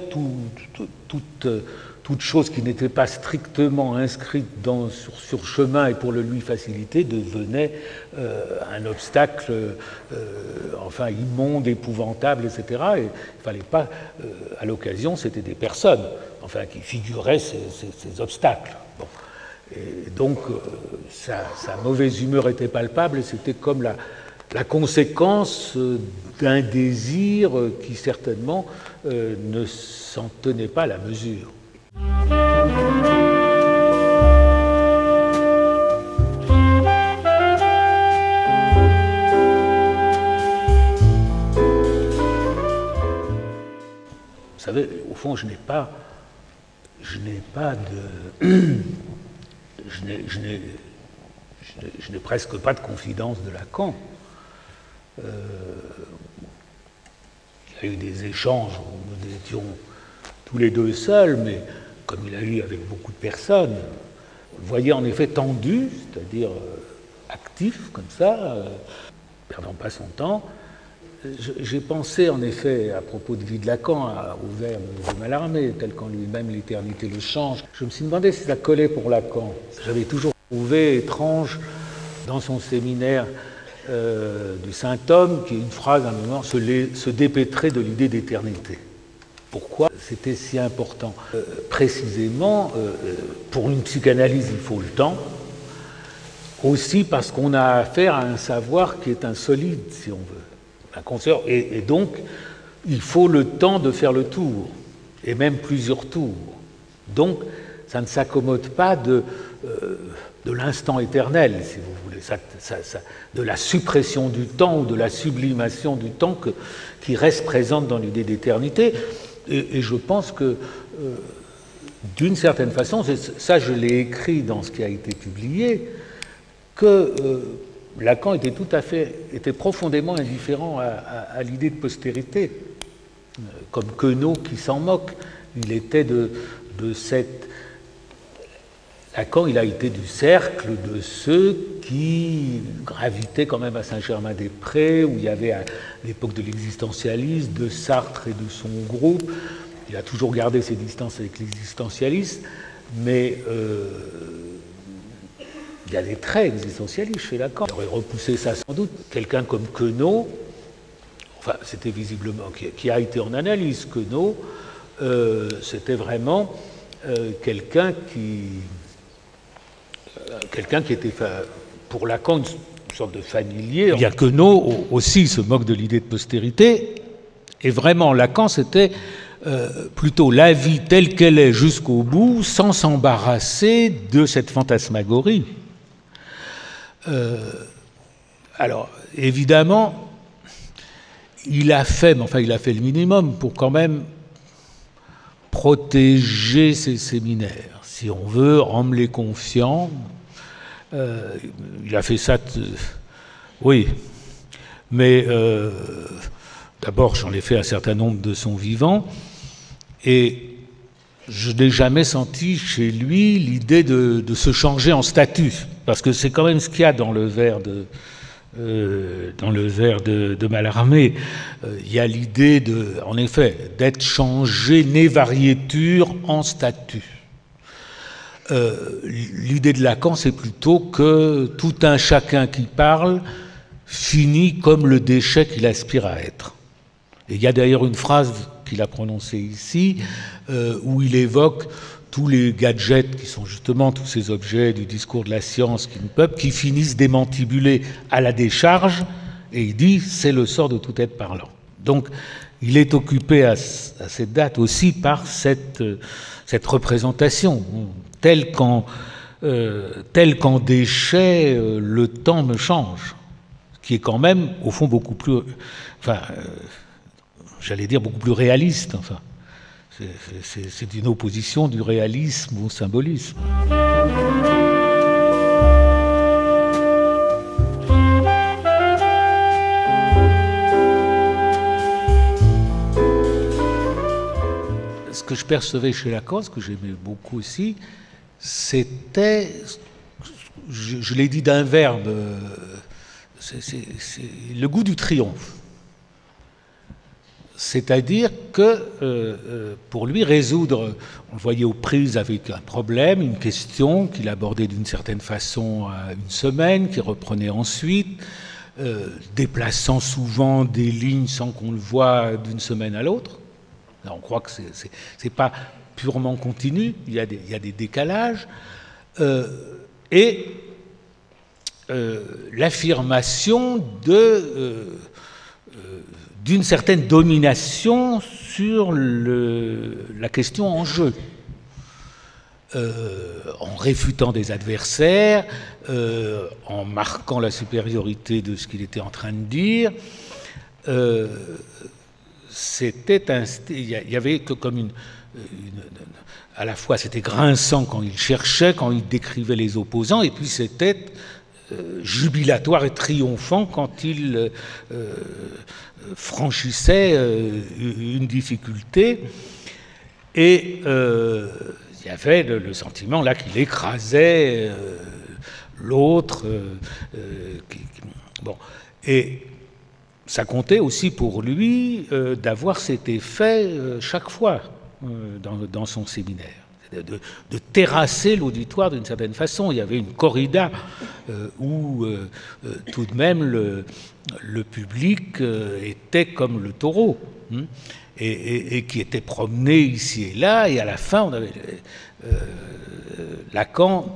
toute chose qui n'était pas strictement inscrite sur chemin et pour le lui faciliter devenait un obstacle enfin immonde, épouvantable, etc. Et il ne fallait pas, à l'occasion, c'était des personnes enfin, qui figuraient ces obstacles. Bon. Et donc, sa mauvaise humeur était palpable, et c'était comme la conséquence d'un désir qui certainement ne s'en tenait pas à la mesure. Vous savez, au fond, je n'ai presque pas de confidence de Lacan. Il y a eu des échanges où nous étions tous les deux seuls, mais comme il a eu avec beaucoup de personnes, vous le voyez en effet tendu, c'est-à-dire actif comme ça, perdant pas son temps. J'ai pensé en effet, à propos de vie de Lacan, au vers de Mallarmé, tel qu'en lui-même l'éternité le change. Je me suis demandé si ça collait pour Lacan. J'avais toujours trouvé étrange dans son séminaire du Saint-Homme, qui est une phrase à un moment, se dépêtrer de l'idée d'éternité. Pourquoi c'était si important? Précisément, pour une psychanalyse, il faut le temps. Aussi parce qu'on a affaire à un savoir qui est insolide, si on veut. Et donc, il faut le temps de faire le tour, et même plusieurs tours. Donc, ça ne s'accommode pas de l'instant éternel, si vous voulez, de la suppression du temps ou de la sublimation du temps qui reste présente dans l'idée d'éternité. Et je pense que, d'une certaine façon, ça je l'ai écrit dans ce qui a été publié, que Lacan était profondément indifférent à l'idée de postérité, comme Queneau qui s'en moque. Il était de cette... Lacan, il a été du cercle de ceux qui gravitaient quand même à Saint-Germain-des-Prés, où il y avait à l'époque de l'existentialisme, de Sartre et de son groupe. Il a toujours gardé ses distances avec l'existentialisme, mais il y a des traits existentialistes chez Lacan. Il aurait repoussé ça sans doute. Quelqu'un comme Queneau, enfin c'était visiblement, qui a été en analyse, Queneau, c'était vraiment quelqu'un qui était pour Lacan une sorte de familier. Il y a Queneau aussi se moque de l'idée de postérité, et vraiment Lacan c'était plutôt la vie telle qu'elle est jusqu'au bout, sans s'embarrasser de cette fantasmagorie. Alors, évidemment, il a fait le minimum pour quand même protéger ses séminaires. Si on veut, rendre les confiants. Il a fait ça, oui. Mais d'abord, j'en ai fait un certain nombre de son vivant, et je n'ai jamais senti chez lui l'idée de se changer en statut, parce que c'est quand même ce qu'il y a dans le vers de Mallarmé. Il y a l'idée en effet, d'être changé né variéture en statut. L'idée de Lacan, c'est plutôt que tout un chacun qui parle finit comme le déchet qu'il aspire à être. Et il y a d'ailleurs une phrase qu'il a prononcée ici, où il évoque tous les gadgets qui sont justement tous ces objets du discours de la science qui finissent démantibulés à la décharge, et il dit « c'est le sort de tout être parlant ». Donc il est occupé à cette date aussi par cette représentation, tel qu'en déchet, le temps me change, qui est quand même, au fond, beaucoup plus... j'allais dire beaucoup plus réaliste, enfin. C'est une opposition du réalisme au symbolisme. Ce que je percevais chez Lacan, ce que j'aimais beaucoup aussi, c'était, je l'ai dit d'un verbe, c'est le goût du triomphe. C'est-à-dire que pour lui, résoudre, on le voyait aux prises avec un problème, une question qu'il abordait d'une certaine façon à une semaine, qu'il reprenait ensuite, déplaçant souvent des lignes sans qu'on le voie d'une semaine à l'autre. On croit que c'est pas purement continu, il y a des décalages. Et l'affirmation d'une certaine domination sur la question en jeu, en réfutant des adversaires, en marquant la supériorité de ce qu'il était en train de dire. Il y avait que comme à la fois c'était grinçant quand il cherchait, quand il décrivait les opposants, et puis c'était jubilatoire et triomphant quand il franchissait une difficulté. Et il y avait le sentiment là qu'il écrasait l'autre. Bon. Et ça comptait aussi pour lui d'avoir cet effet chaque fois dans son séminaire, de terrasser l'auditoire d'une certaine façon. Il y avait une corrida où tout de même le public était comme le taureau, et qui était promené ici et là, et à la fin on avait Lacan,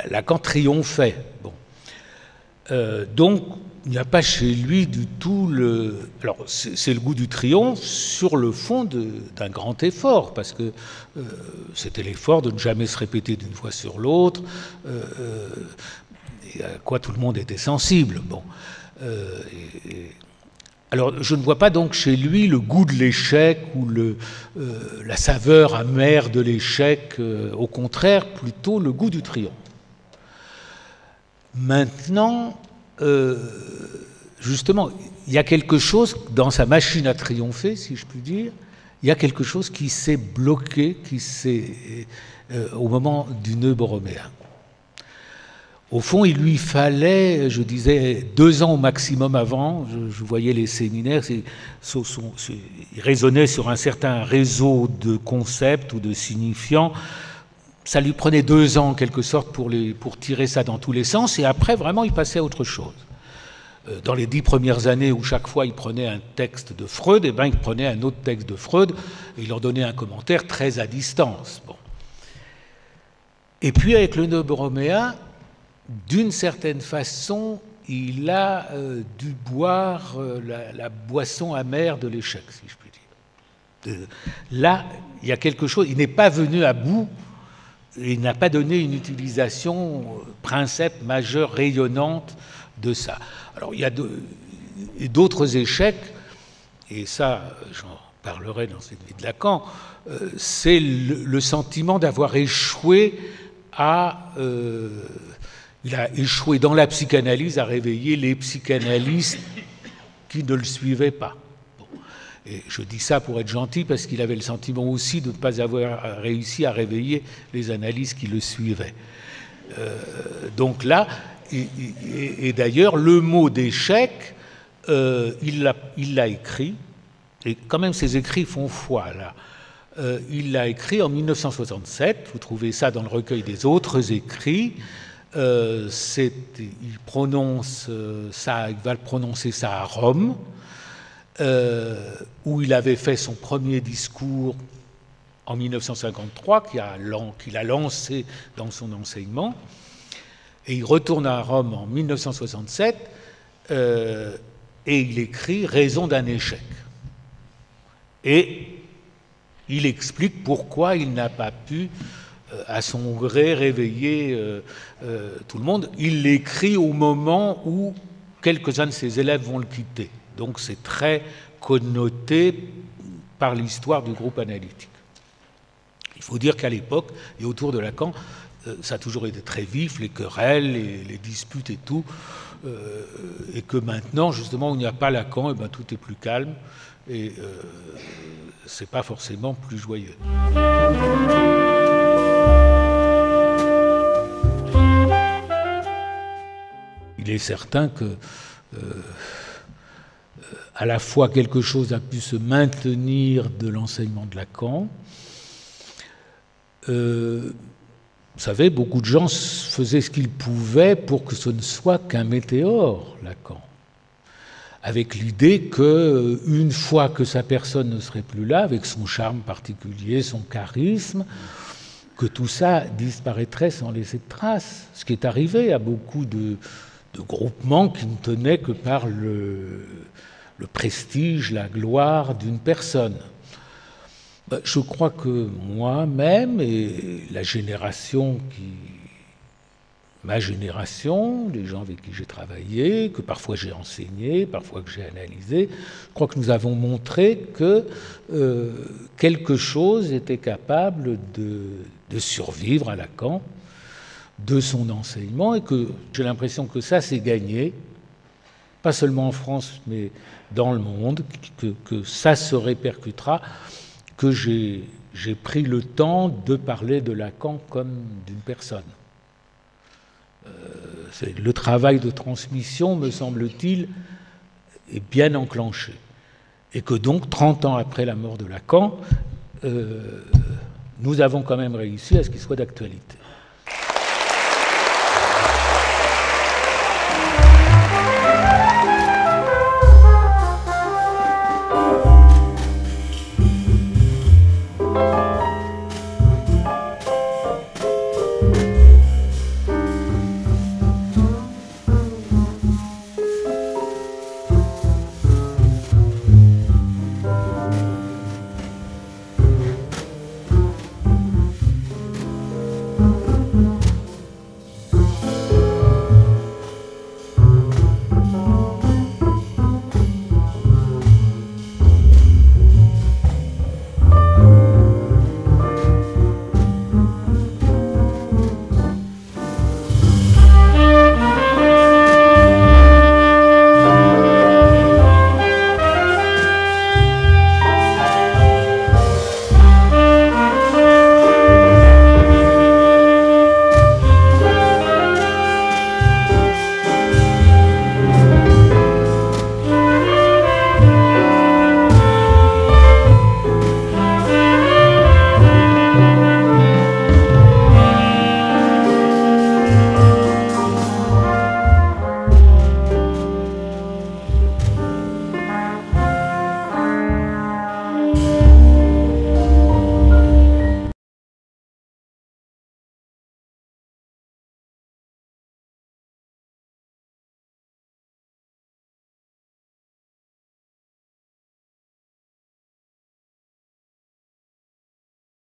Lacan triomphait. Bon. Donc il n'y a pas chez lui du tout alors c'est le goût du triomphe sur le fond d'un grand effort, parce que c'était l'effort de ne jamais se répéter d'une fois sur l'autre, et à quoi tout le monde était sensible. Bon. Alors je ne vois pas donc chez lui le goût de l'échec ou la saveur amère de l'échec, au contraire plutôt le goût du triomphe. Maintenant, justement, il y a quelque chose dans sa machine à triompher, si je puis dire, il y a quelque chose qui s'est bloqué, au moment du nœud borroméen. Au fond, il lui fallait, je disais, 2 ans au maximum avant. Je voyais les séminaires, il raisonnait sur un certain réseau de concepts ou de signifiants. Ça lui prenait 2 ans, en quelque sorte, pour tirer ça dans tous les sens, et après, vraiment, il passait à autre chose. Dans les 10 premières années où chaque fois il prenait un texte de Freud, eh bien, il prenait un autre texte de Freud et il en donnait un commentaire très à distance. Bon. Et puis avec le nœud borroméen, d'une certaine façon, il a dû boire la boisson amère de l'échec, si je puis dire. Là, il y a quelque chose, il n'est pas venu à bout, il n'a pas donné une utilisation princeps majeure rayonnante de ça. Alors il y a d'autres échecs, et ça j'en parlerai dans cette vie de Lacan, c'est le sentiment d'avoir échoué il a échoué dans la psychanalyse à réveiller les psychanalystes qui ne le suivaient pas. Bon. Et je dis ça pour être gentil, parce qu'il avait le sentiment aussi de ne pas avoir réussi à réveiller les analyses qui le suivaient. Donc là, et d'ailleurs, le mot d'échec, il l'a écrit, et quand même ses écrits font foi, là. Il l'a écrit en 1967, vous trouvez ça dans le recueil des autres écrits. Il va prononcer ça à Rome, où il avait fait son premier discours en 1953, qu'il a lancé dans son enseignement. Et il retourne à Rome en 1967 et il écrit « Raison d'un échec ». Et il explique pourquoi il n'a pas pu, à son gré, réveiller tout le monde. Il l'écrit au moment où quelques-uns de ses élèves vont le quitter. Donc c'est très connoté par l'histoire du groupe analytique. Il faut dire qu'à l'époque, et autour de Lacan, ça a toujours été très vif, les querelles, les disputes et tout, et que maintenant, justement, où il n'y a pas Lacan, et ben, tout est plus calme, et c'est pas forcément plus joyeux. Il est certain que à la fois quelque chose a pu se maintenir de l'enseignement de Lacan. Vous savez, beaucoup de gens faisaient ce qu'ils pouvaient pour que ce ne soit qu'un météore, Lacan, avec l'idée qu'une fois que sa personne ne serait plus là, avec son charme particulier, son charisme, que tout ça disparaîtrait sans laisser de traces, ce qui est arrivé à beaucoup de groupements qui ne tenaient que par le prestige, la gloire d'une personne. Je crois que moi-même et la génération ma génération, les gens avec qui j'ai travaillé, que parfois j'ai enseigné, parfois que j'ai analysé, je crois que nous avons montré que quelque chose était capable de survivre à Lacan, de son enseignement, et que j'ai l'impression que ça s'est gagné, pas seulement en France, mais dans le monde, que ça se répercutera, que j'ai pris le temps de parler de Lacan comme d'une personne. Le travail de transmission, me semble-t-il, est bien enclenché. Et que donc, 30 ans après la mort de Lacan, nous avons quand même réussi à ce qu'il soit d'actualité.